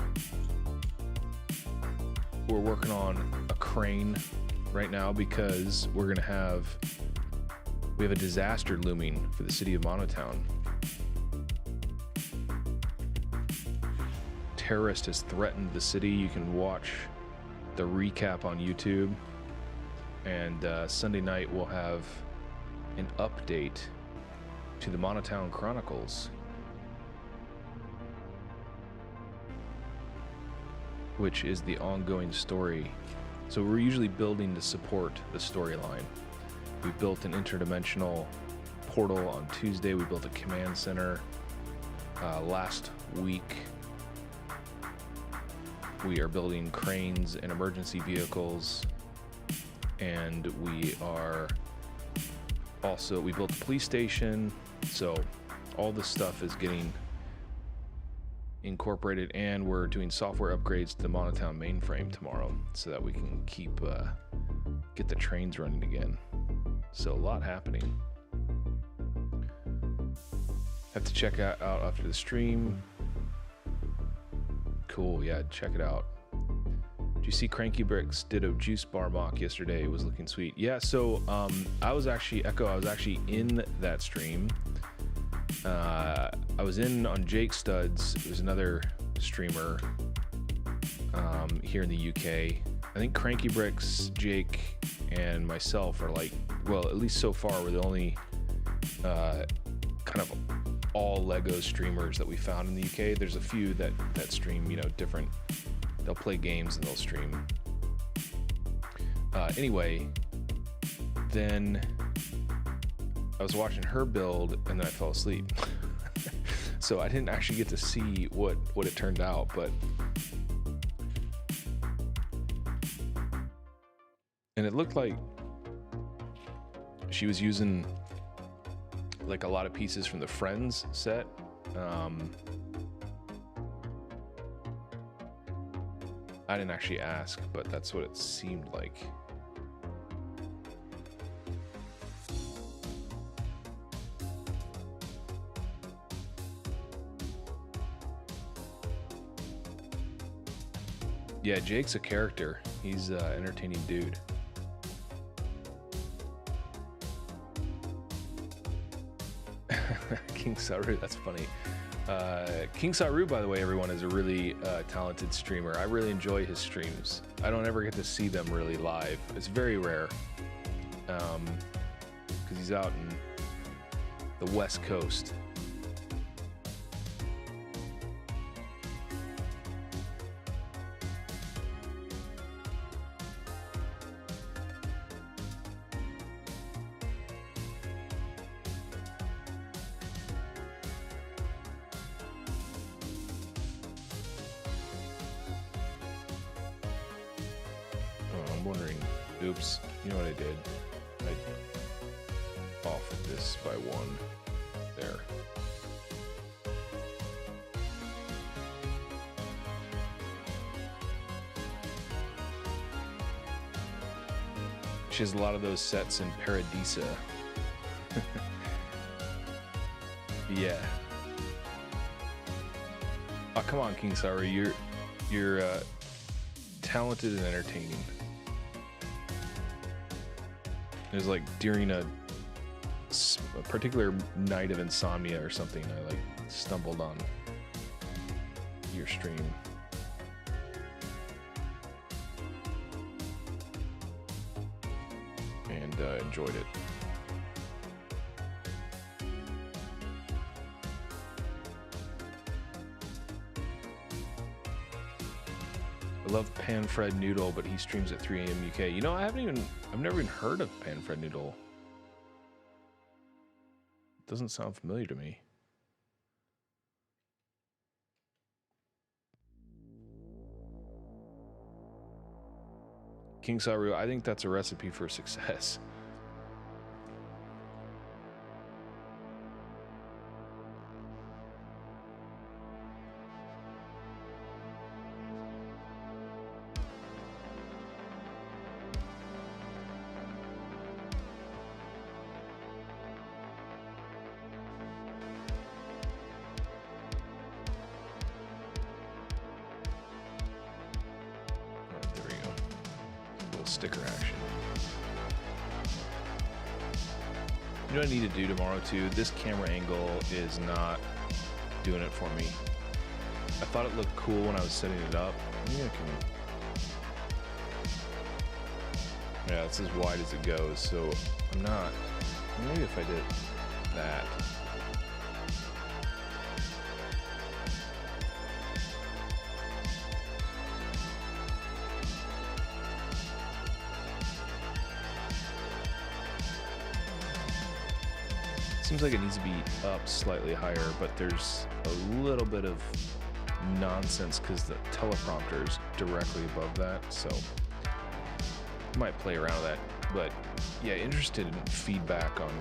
B: We're working on a crane right now because we have a disaster looming for the city of MonoTown. Terrorist has threatened the city. You can watch the recap on YouTube, and Sunday night we'll have an update to the MonoTown Chronicles, which is the ongoing story. So we're usually building to support the storyline. We built an interdimensional portal on Tuesday. We built a command center last week. We are building cranes and emergency vehicles, and we built a police station. So all this stuff is getting incorporated, and we're doing software upgrades to the MonoTown mainframe tomorrow so that we can get the trains running again. So a lot happening. Have to check out after the stream. Cool, yeah, check it out. Did you see Cranky Bricks did a juice bar mock yesterday? It was looking sweet. Yeah, so I was actually in that stream. I was in on Jake Studs. It was another streamer here in the UK. I think Cranky Bricks, Jake, and myself are at least so far, we're the only kind of all LEGO streamers that we found in the UK. There's a few that stream, you know, different. They'll play games and they'll stream. Anyway, then I was watching her build and then I fell asleep. So I didn't actually get to see what it turned out, but and it looked like she was using like a lot of pieces from the Friends set. I didn't actually ask, but that's what it seemed like. Yeah, Jake's a character. He's an entertaining dude. King Saru, that's funny. King Saru, by the way, everyone, is a really talented streamer. I really enjoy his streams. I don't ever get to see them really live. It's very rare, because he's out in the West Coast. I'm wondering, oops, you know what I did? I offered this by one. There. She has a lot of those sets in Paradisa. Yeah. Oh, come on, King Saru. You're talented and entertaining. It was like during a particular night of insomnia or something, I like stumbled on your stream. And enjoyed it. I love Panfred Noodle, but he streams at 3 a.m. UK. You know, I've never even heard of Panfred Noodle. It doesn't sound familiar to me. King Saru, I think that's a recipe for success. Sticker action. You know what I need to do tomorrow too? This camera angle is not doing it for me. I thought it looked cool when I was setting it up. Maybe I can... Yeah, it's as wide as it goes, so I'm not... Maybe if I did that... Seems like it needs to be up slightly higher, but there's a little bit of nonsense because the teleprompter is directly above that, so I might play around with that. But yeah, interested in feedback on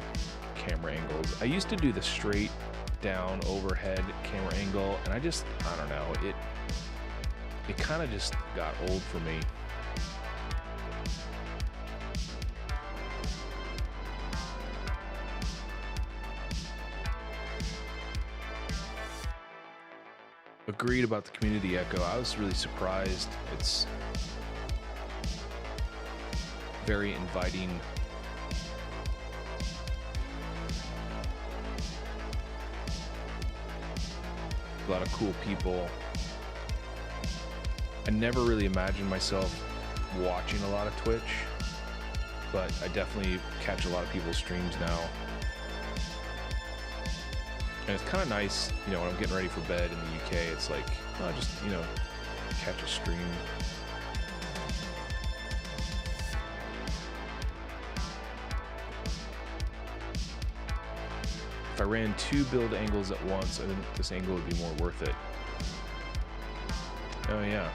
B: camera angles. I used to do the straight down overhead camera angle, and I don't know, it kind of just got old for me. Agreed about the community echo. I was really surprised. It's very inviting. A lot of cool people. I never really imagined myself watching a lot of Twitch, but I definitely catch a lot of people's streams now. And it's kind of nice, you know, when I'm getting ready for bed in the UK, it's like, oh, just, you know, catch a stream. If I ran 2 build angles at once, I think this angle would be more worth it. Oh, yeah.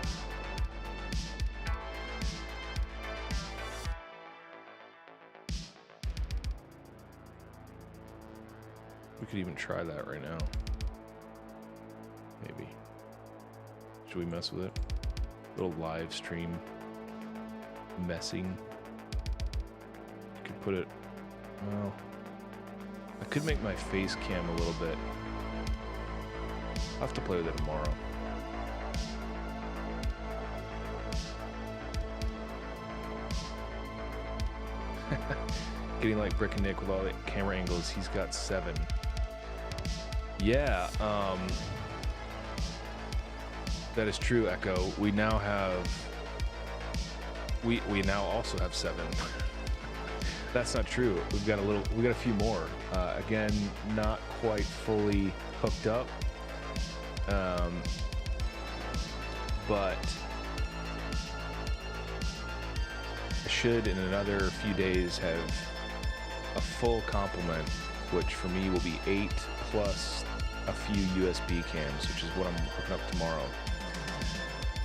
B: We could even try that right now. Maybe. Should we mess with it? Little live stream messing. Could put it, well, I could make my face cam a little bit. I'll have to play with it tomorrow. Getting like Brick and Nick with all the camera angles, he's got 7. Yeah, that is true, Echo. We now have, we now also have 7. That's not true. We got a few more. Again, not quite fully hooked up, but I should in another few days have a full complement, which for me will be 8 plus a few USB cams, which is what I'm hooking up tomorrow.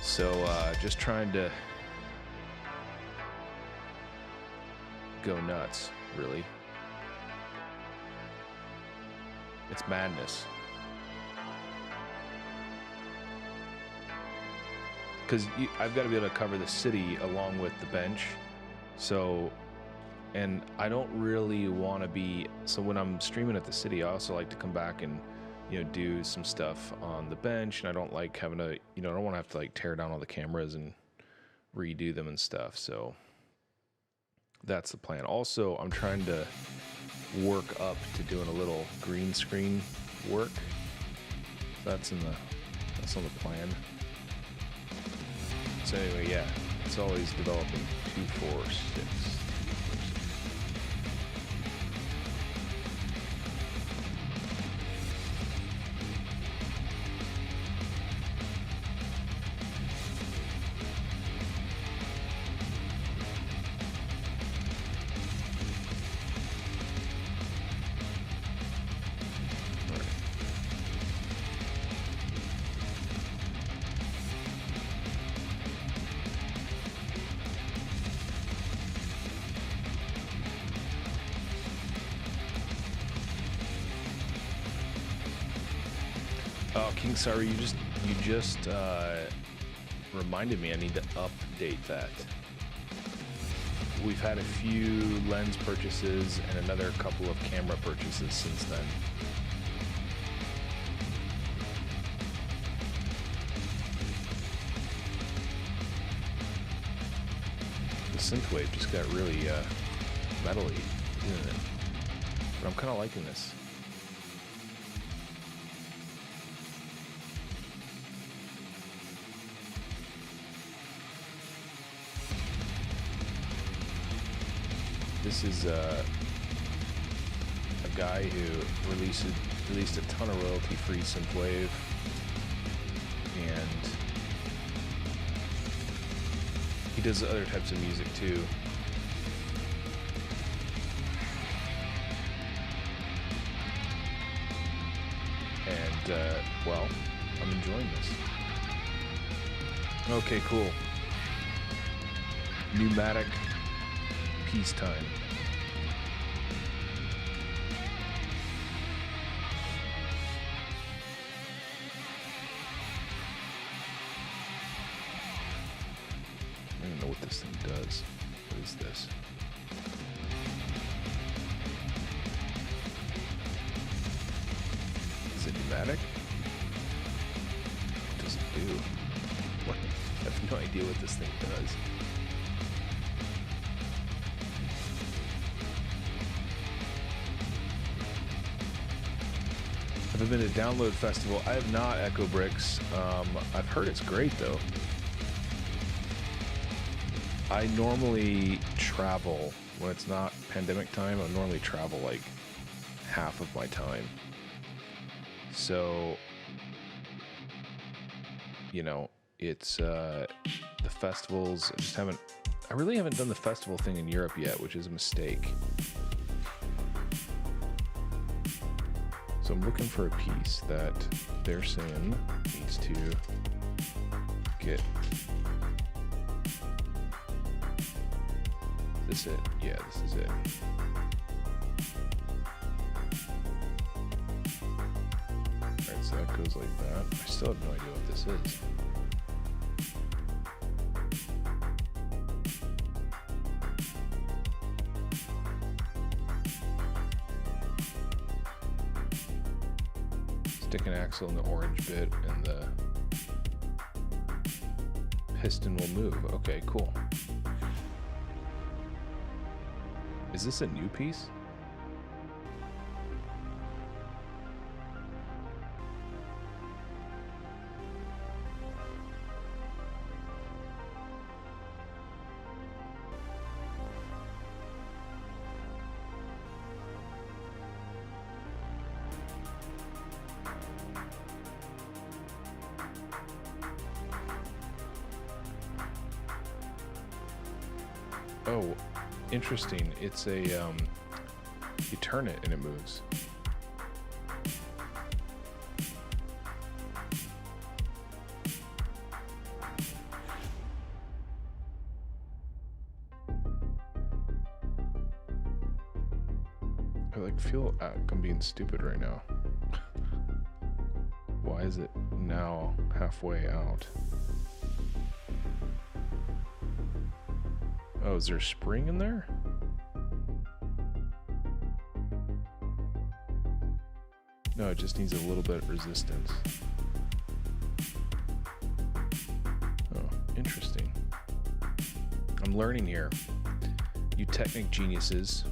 B: So just trying to go nuts, really. It's madness. Because I've got to be able to cover the city along with the bench. So, and I don't really want to be, so when I'm streaming at the city, I also like to come back and, you know, do some stuff on the bench. And I don't like having to, you know, I don't want to have to like tear down all the cameras and redo them and stuff. So that's the plan. Also, I'm trying to work up to doing a little green screen work. That's on the plan. So anyway, yeah, it's always developing 2, 4, 6. Oh, King Sorry, you just reminded me I need to update that. We've had a few lens purchases and another couple of camera purchases since then. The synthwave just got really metally, isn't it? But I'm kind of liking this. This is a guy who released a ton of royalty-free synthwave, and he does other types of music too. And well, I'm enjoying this. Okay, cool. Pneumatic peacetime. I don't know what this thing does. What is this? Is it pneumatic? What does it do? What? I have no idea what this thing does. I've been to Download Festival. I have not, Echo Bricks. I've heard it's great though. I normally travel when it's not pandemic time. I normally travel like half of my time. So, you know, it's the festivals. I really haven't done the festival thing in Europe yet, which is a mistake. So I'm looking for a piece that they're saying needs to get. Is this it? Yeah, this is it. Alright, so that goes like that. I still have no idea what this is. Stick an axle in the orange bit and the piston will move. Okay, cool. Is this a new piece? Oh, interesting. It's a, you turn it and it moves. feel I'm being stupid right now. Why is it now halfway out? Oh, is there a spring in there? No, it just needs a little bit of resistance. Oh, interesting. I'm learning here. You Technic geniuses.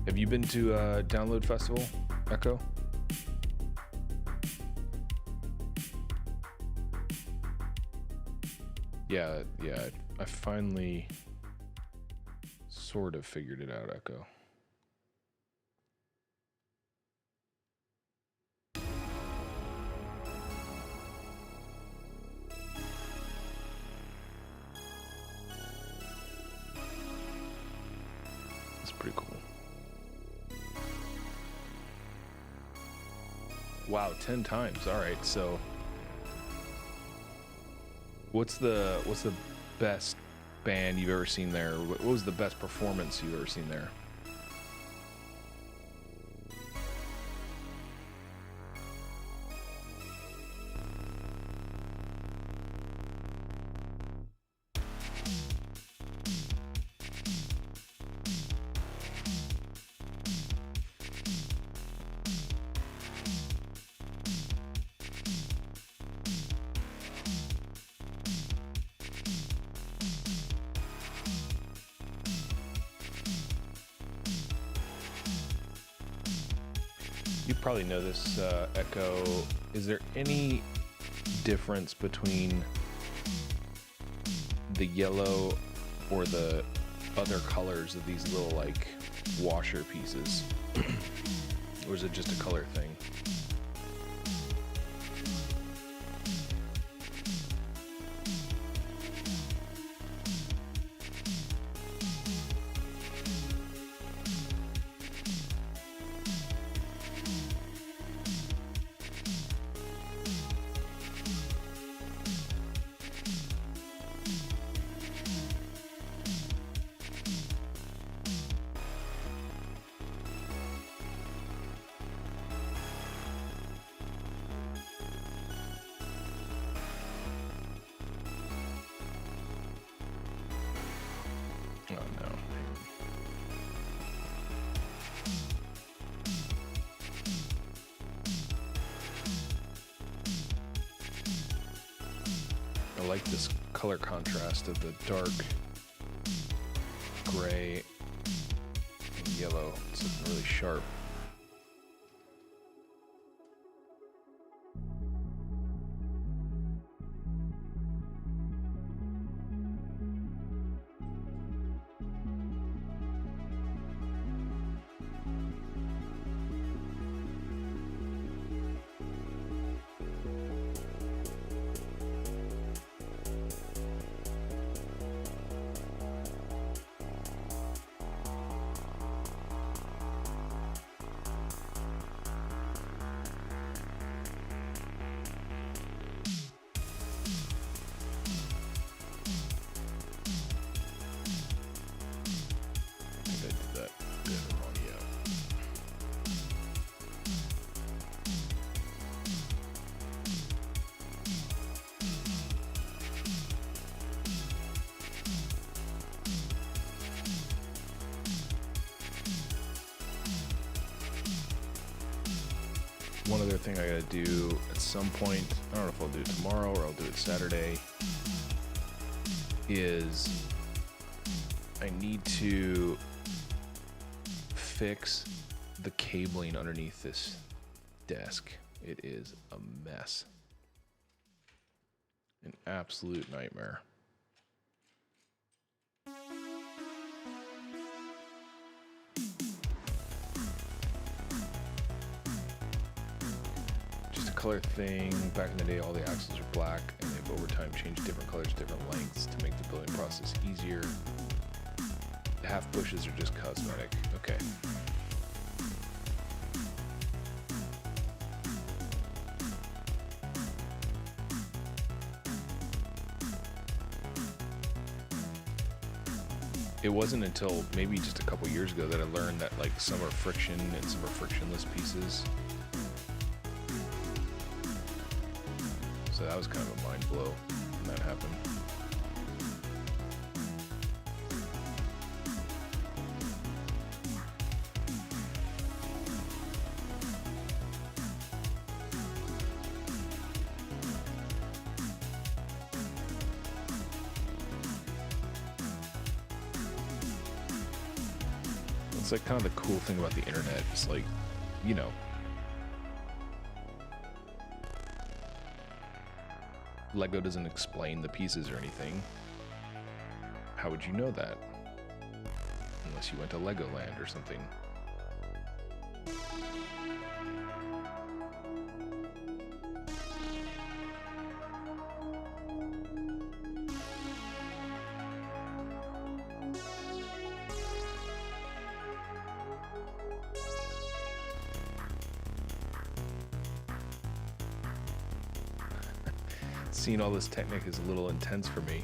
B: Have you been to Download Festival, Echo? Yeah, I finally sort of figured it out, Echo. That's pretty cool. Wow, 10 times. All right, so what's the best band you've ever seen there? What was the best performance you've ever seen there? You probably know this, Echo. Is there any difference between the yellow or the other colors of these little, like, washer pieces? Or is it just a color thing? Oh no. I like this color contrast of the dark gray and yellow. It's looking really sharp. One other thing I gotta do at some point, I don't know if I'll do it tomorrow or I'll do it Saturday, is I need to fix the cabling underneath this desk. It is a mess. An absolute nightmare. Color thing. Back in the day, all the axles are black, and they've over time changed different colors, different lengths to make the building process easier. half bushes are just cosmetic. Okay. It wasn't until maybe just a couple years ago that I learned that like some are friction and some are frictionless pieces. So that was kind of a mind blow when that happened. It's like kind of the cool thing about the internet. It's like, you know, Lego doesn't explain the pieces or anything. How would you know that? Unless you went to Legoland or something. Seeing all this Technic is a little intense for me.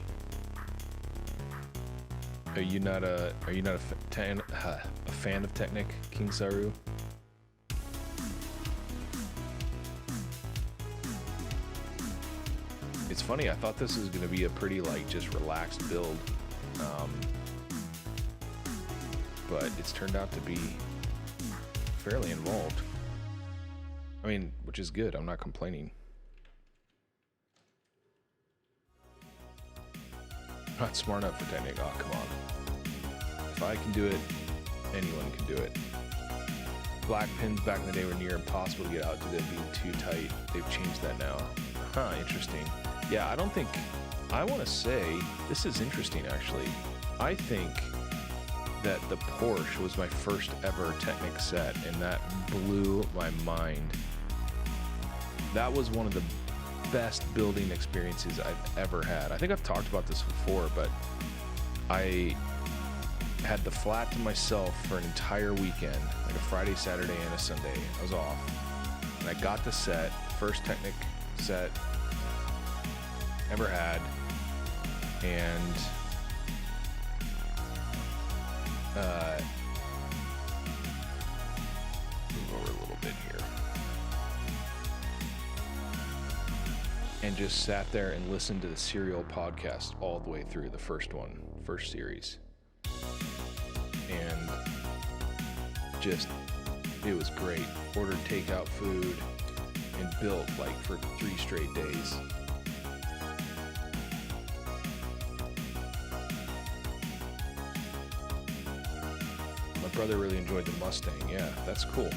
B: Are you not a fan of Technic, King Saru? It's funny, I thought this was going to be a pretty like just relaxed build, but it's turned out to be fairly involved. I mean, which is good. I'm not complaining. Not smart enough for Technic. Oh, come on. If I can do it, anyone can do it. Black pins back in the day were near impossible to get out due to being too tight. They've changed that now. Huh, interesting. Yeah, I want to say, this is interesting actually. I think that the Porsche was my first ever Technic set, and that blew my mind. That was one of the best building experiences I've ever had. I think I've talked about this before, but I had the flat to myself for an entire weekend, like a Friday, Saturday, and a Sunday. I was off, and I got the set, first Technic set ever had, and move over a little bit here. And just sat there and listened to the Serial podcast all the way through, the first series. And just, it was great. Ordered takeout food and built like for 3 straight days. My brother really enjoyed the Mustang. Yeah, that's cool.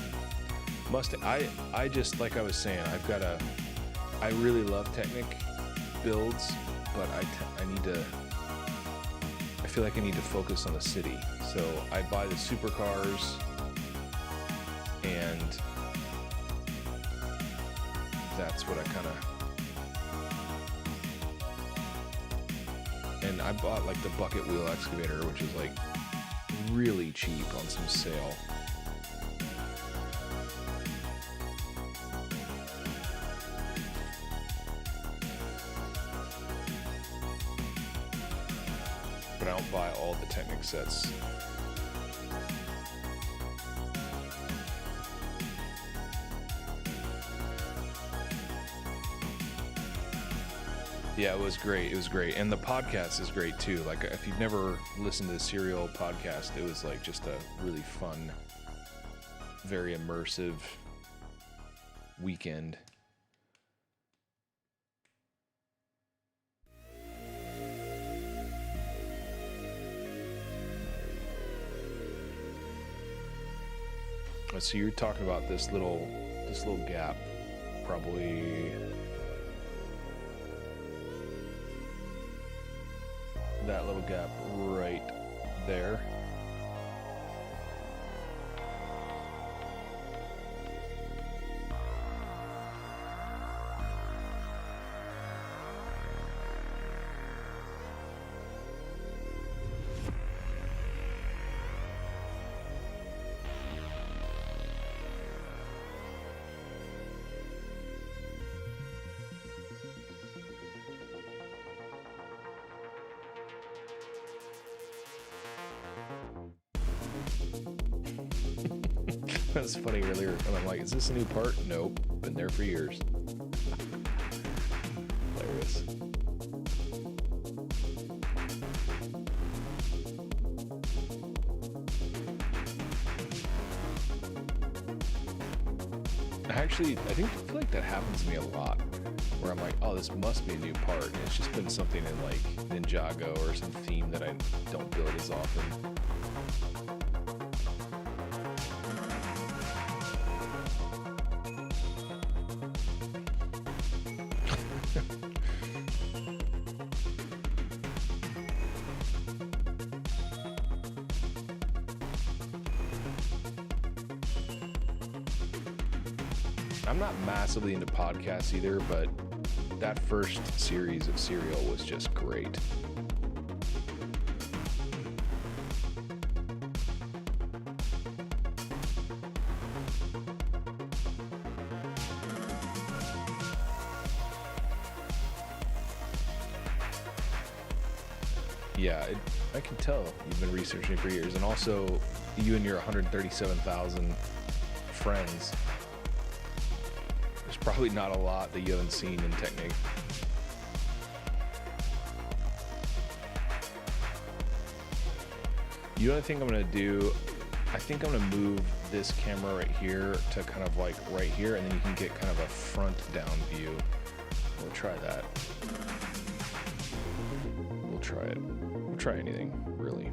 B: Mustang, I just, like I was saying, I really love Technic builds, but I feel like I need to focus on the city. So I buy the supercars, and that's what I kind of, and I bought like the bucket wheel excavator, which is like really cheap on some sale. But I don't buy all the Technic sets. Yeah, it was great. It was great. And the podcast is great too. Like, if you've never listened to the Serial podcast, it was like just a really fun, very immersive weekend. So you're talking about this little gap, probably that little gap right there. That's funny earlier. And I'm like, is this a new part? Nope. Been there for years. Hilarious. Actually, I feel like that happens to me a lot, where I'm like, oh, this must be a new part, and it's just been something in like Ninjago or some theme that I don't build as often. I'm not massively into podcasts either, but that first series of Serial was just great. Yeah, I can tell you've been researching for years, and also you and your 137,000 friends. There's probably not a lot that you haven't seen in Technic. You know what I think I'm gonna do? I think I'm gonna move this camera right here to kind of like right here, and then you can get kind of a front down view. We'll try that. We'll try it. We'll try anything, really.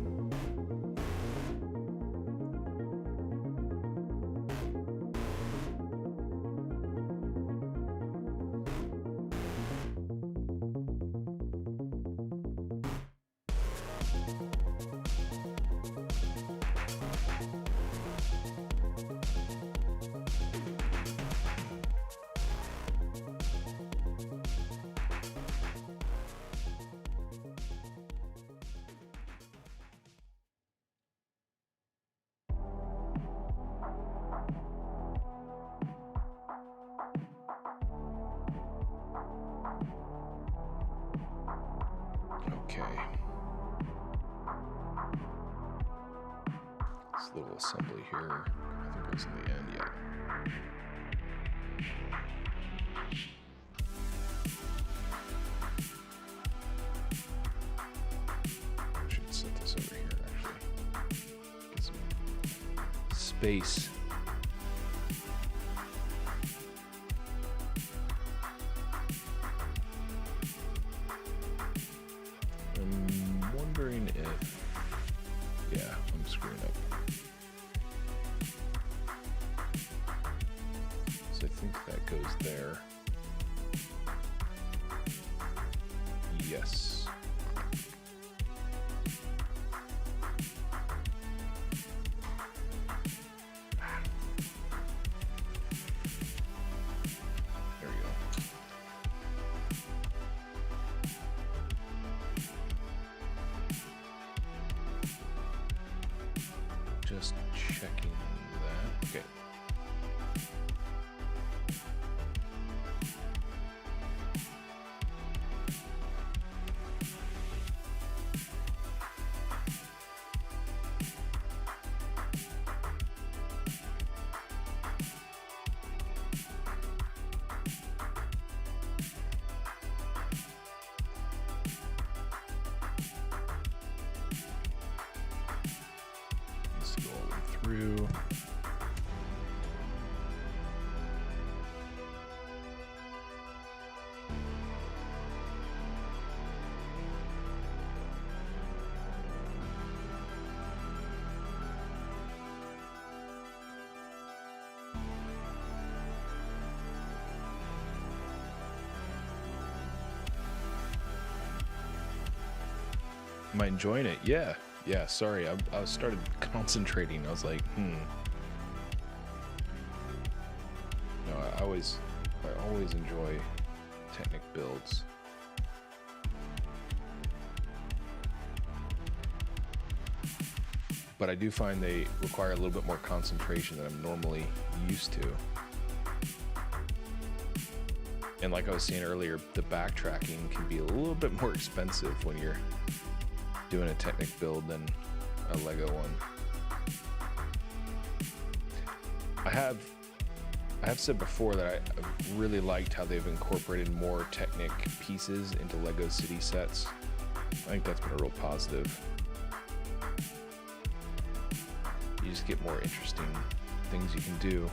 B: Okay. This little assembly here, I think goes in the end, yeah. I should set this over here, actually. Get some space. I'm wondering if, yeah, I'm screwing up. So I think that goes there. Yes. There we go. Just checking that. Okay. Needs to go all the way through. Am I enjoying it? Yeah. Yeah, sorry. I started concentrating. I was like, No, I always enjoy Technic builds. But I do find they require a little bit more concentration than I'm normally used to. And like I was saying earlier, the backtracking can be a little bit more expensive when you're doing a Technic build than a LEGO one. I have said before that I really liked how they've incorporated more Technic pieces into LEGO City sets. I think that's been a real positive. You just get more interesting things you can do.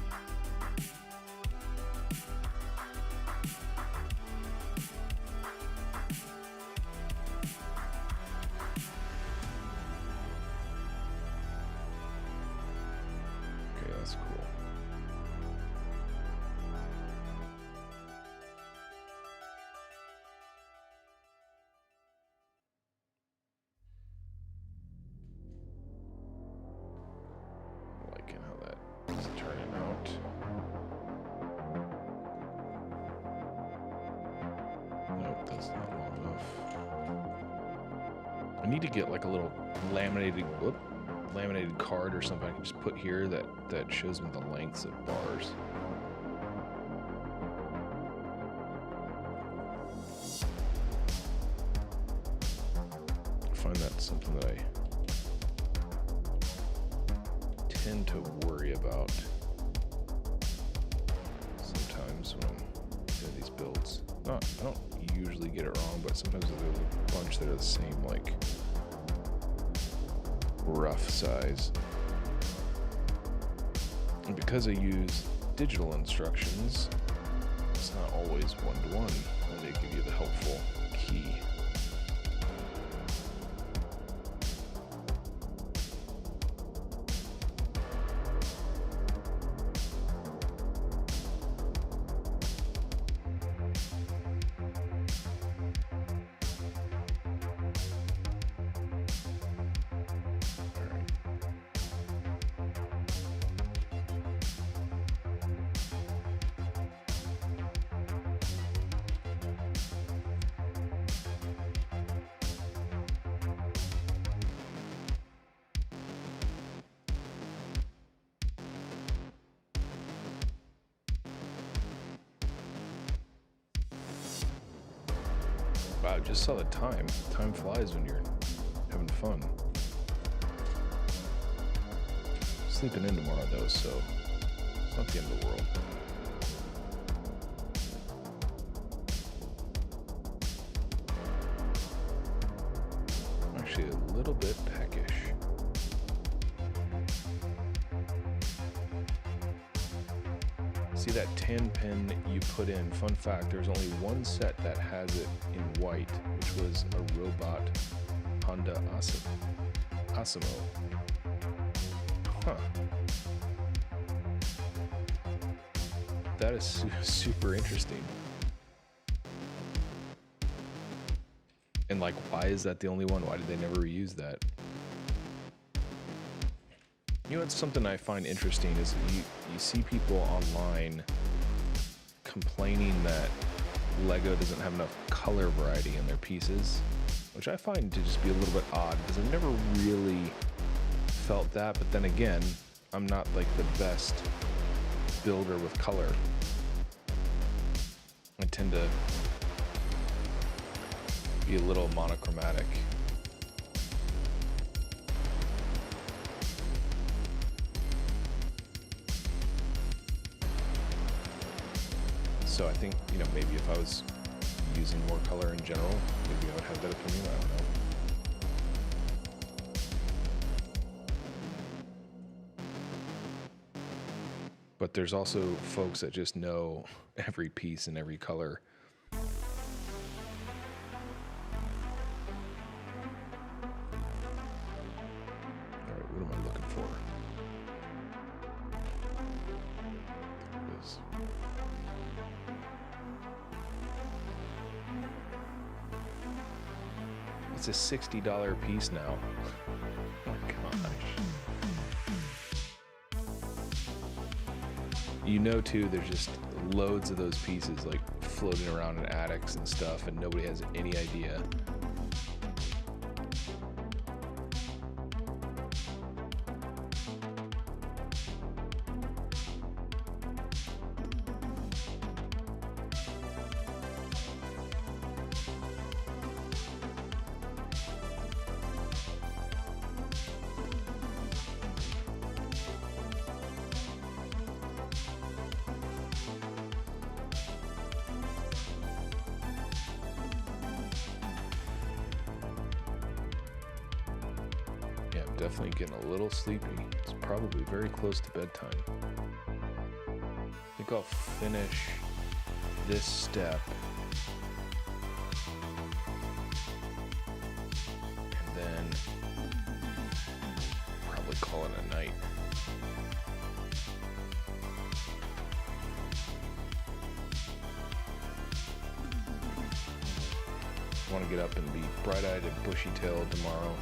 B: Okay, that's cool. Liking how that is turning out. Nope, that's not long enough. I need to get like a little laminated card or something I can just put here that shows me the lengths of bars. I find that something that I tend to worry about sometimes when I'm doing these builds. I don't usually get it wrong, but sometimes there's a bunch that are the same, like, rough size. And because I use digital instructions, it's not always one-to-one when they give you the helpful key. Wow, I just saw the time. Time flies when you're having fun. Sleeping in tomorrow though, so it's not the end of the world. I'm actually a little bit peckish. See that tan pin you put in? Fun fact, there's only one set that has it in white, which was a robot Honda Asimo. Huh. That is super interesting. And like, why is that the only one? Why did they never reuse that? You know, it's something I find interesting is you see people online complaining that LEGO doesn't have enough color variety in their pieces, which I find to just be a little bit odd because I've never really felt that. But then again, I'm not like the best builder with color. I tend to be a little monochromatic. So I think, you know, maybe if I was using more color in general, maybe I would have that opinion. I don't know. But there's also folks that just know every piece and every color. All right, what am I looking for? There it is. It's a $60 piece now. Oh my gosh. You know, too, there's just loads of those pieces like floating around in attics and stuff, and nobody has any idea. definitely getting a little sleepy. It's probably very close to bedtime. I think I'll finish this step and then probably call it a night. I want to get up and be bright-eyed and bushy-tailed tomorrow.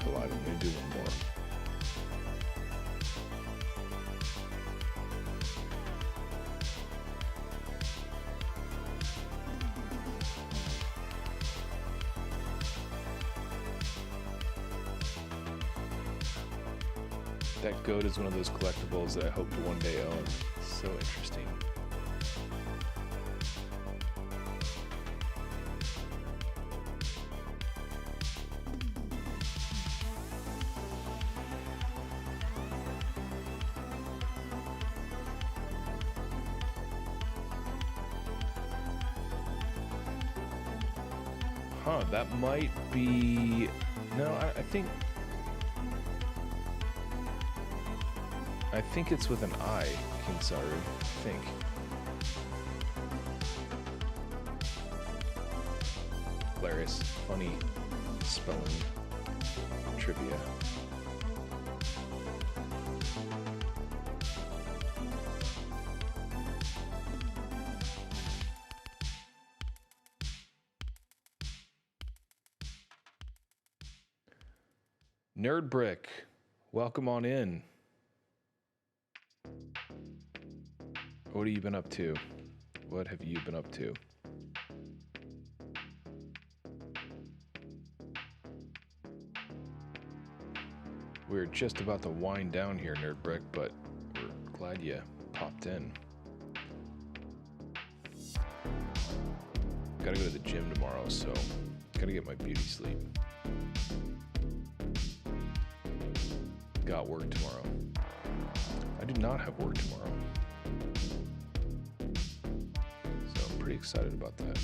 B: Oh, I'm going to do one more. That goat is one of those collectibles that I hope to one day own. So interesting. Huh, that might be... No, I think it's with an I, Kingsari, I think. Hilarious, funny spelling trivia. Nerd Brick, welcome on in. What have you been up to? What have you been up to? We're just about to wind down here, Nerd Brick, but we're glad you popped in. Gotta go to the gym tomorrow, so gotta get my beauty sleep. Got work tomorrow. I do not have work tomorrow. So I'm pretty excited about that.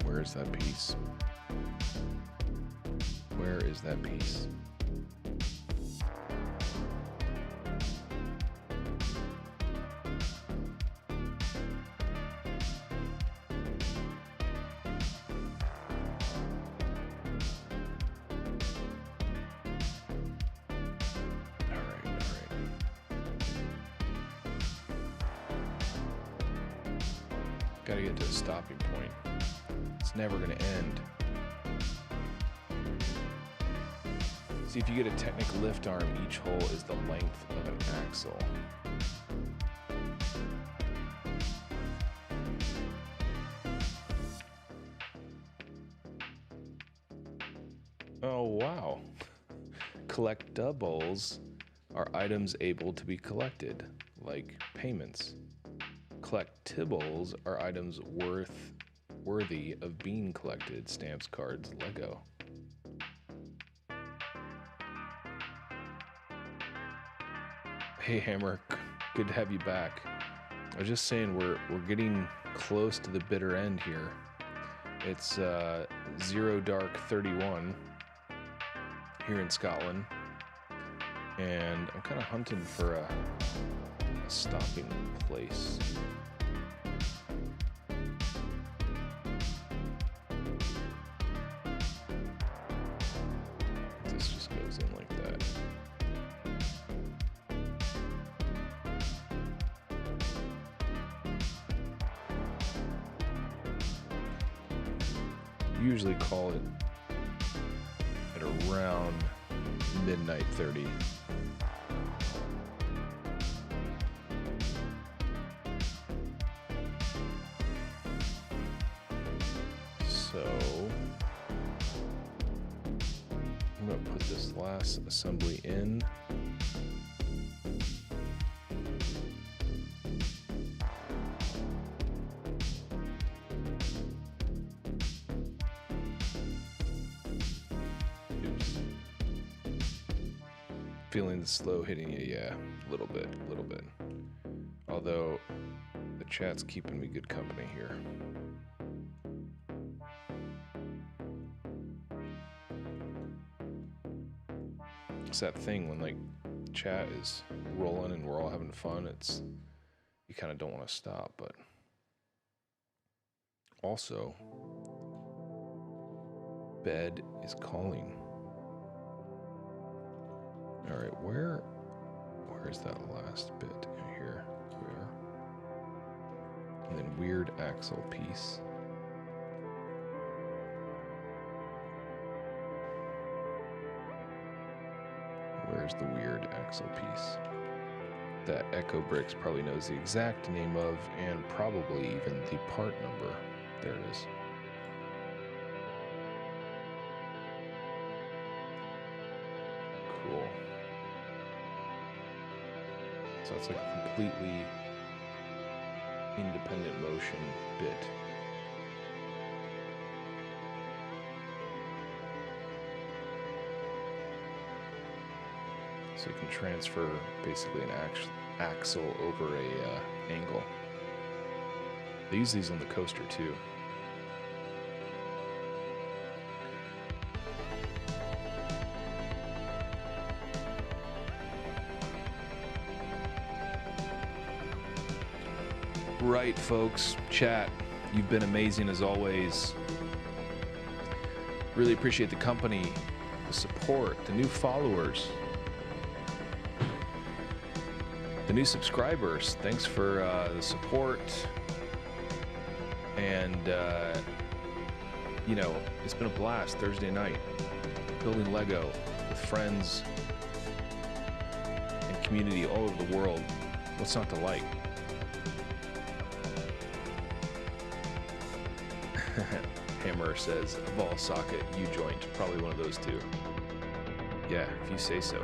B: Where is that piece? Where is that piece? Gotta get to a stopping point. It's never gonna end. See, if you get a Technic lift arm, each hole is the length of an axle. Oh, wow. Collectibles are items able to be collected, like payments. Collectibles are items worthy of being collected. Stamps, cards, Lego. Hey Hammer, good to have you back. I was just saying we're getting close to the bitter end here. It's Zero Dark 31 here in Scotland, and I'm kind of hunting for a stopping place. This just goes in like that. Usually call it at around midnight 30. put this last assembly in. Oops. Feeling the slow hitting you, yeah, a little bit. Although the chat's keeping me good company here. It's that thing when like chat is rolling and we're all having fun, it's you kind of don't want to stop. But also bed is calling. All right, where is that last bit in here? Here we are. And then weird axle piece. Where's the weird axle piece that Echo Bricks probably knows the exact name of, and probably even the part number? There it is. Cool. So it's like a completely independent motion bit. So you can transfer basically an axle over a angle. They use these on the coaster too. Right, folks. Chat, you've been amazing as always. Really appreciate the company, the support, the new followers, the new subscribers. Thanks for the support. And, you know, it's been a blast Thursday night building Lego with friends and community all over the world. What's not to like? Hammer says, ball socket, U-joint. Probably one of those two. Yeah, if you say so.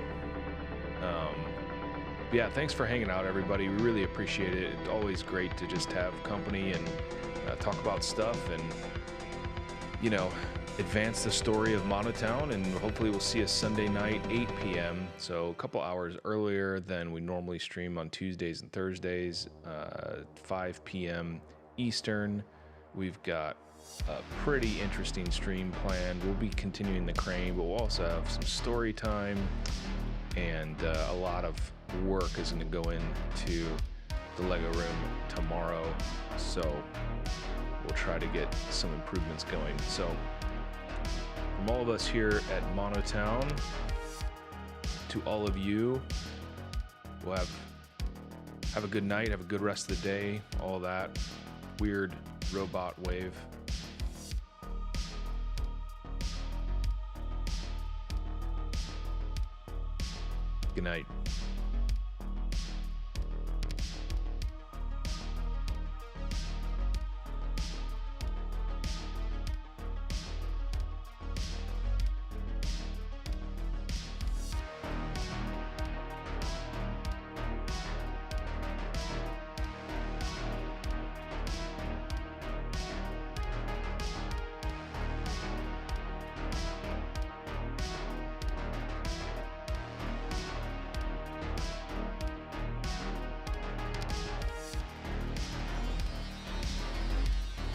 B: Yeah, thanks for hanging out, everybody. We really appreciate it. It's always great to just have company and talk about stuff and, you know, advance the story of MonoTown. And hopefully we'll see us Sunday night, 8 p.m. So a couple hours earlier than we normally stream on Tuesdays and Thursdays, 5 p.m. Eastern. We've got a pretty interesting stream planned. We'll be continuing the crane, but we'll also have some story time, and a lot of work is going to go into the Lego room tomorrow, so we'll try to get some improvements going. So from all of us here at MonoTown to all of you, we'll have a good night, have a good rest of the day, all that weird robot wave. Good night.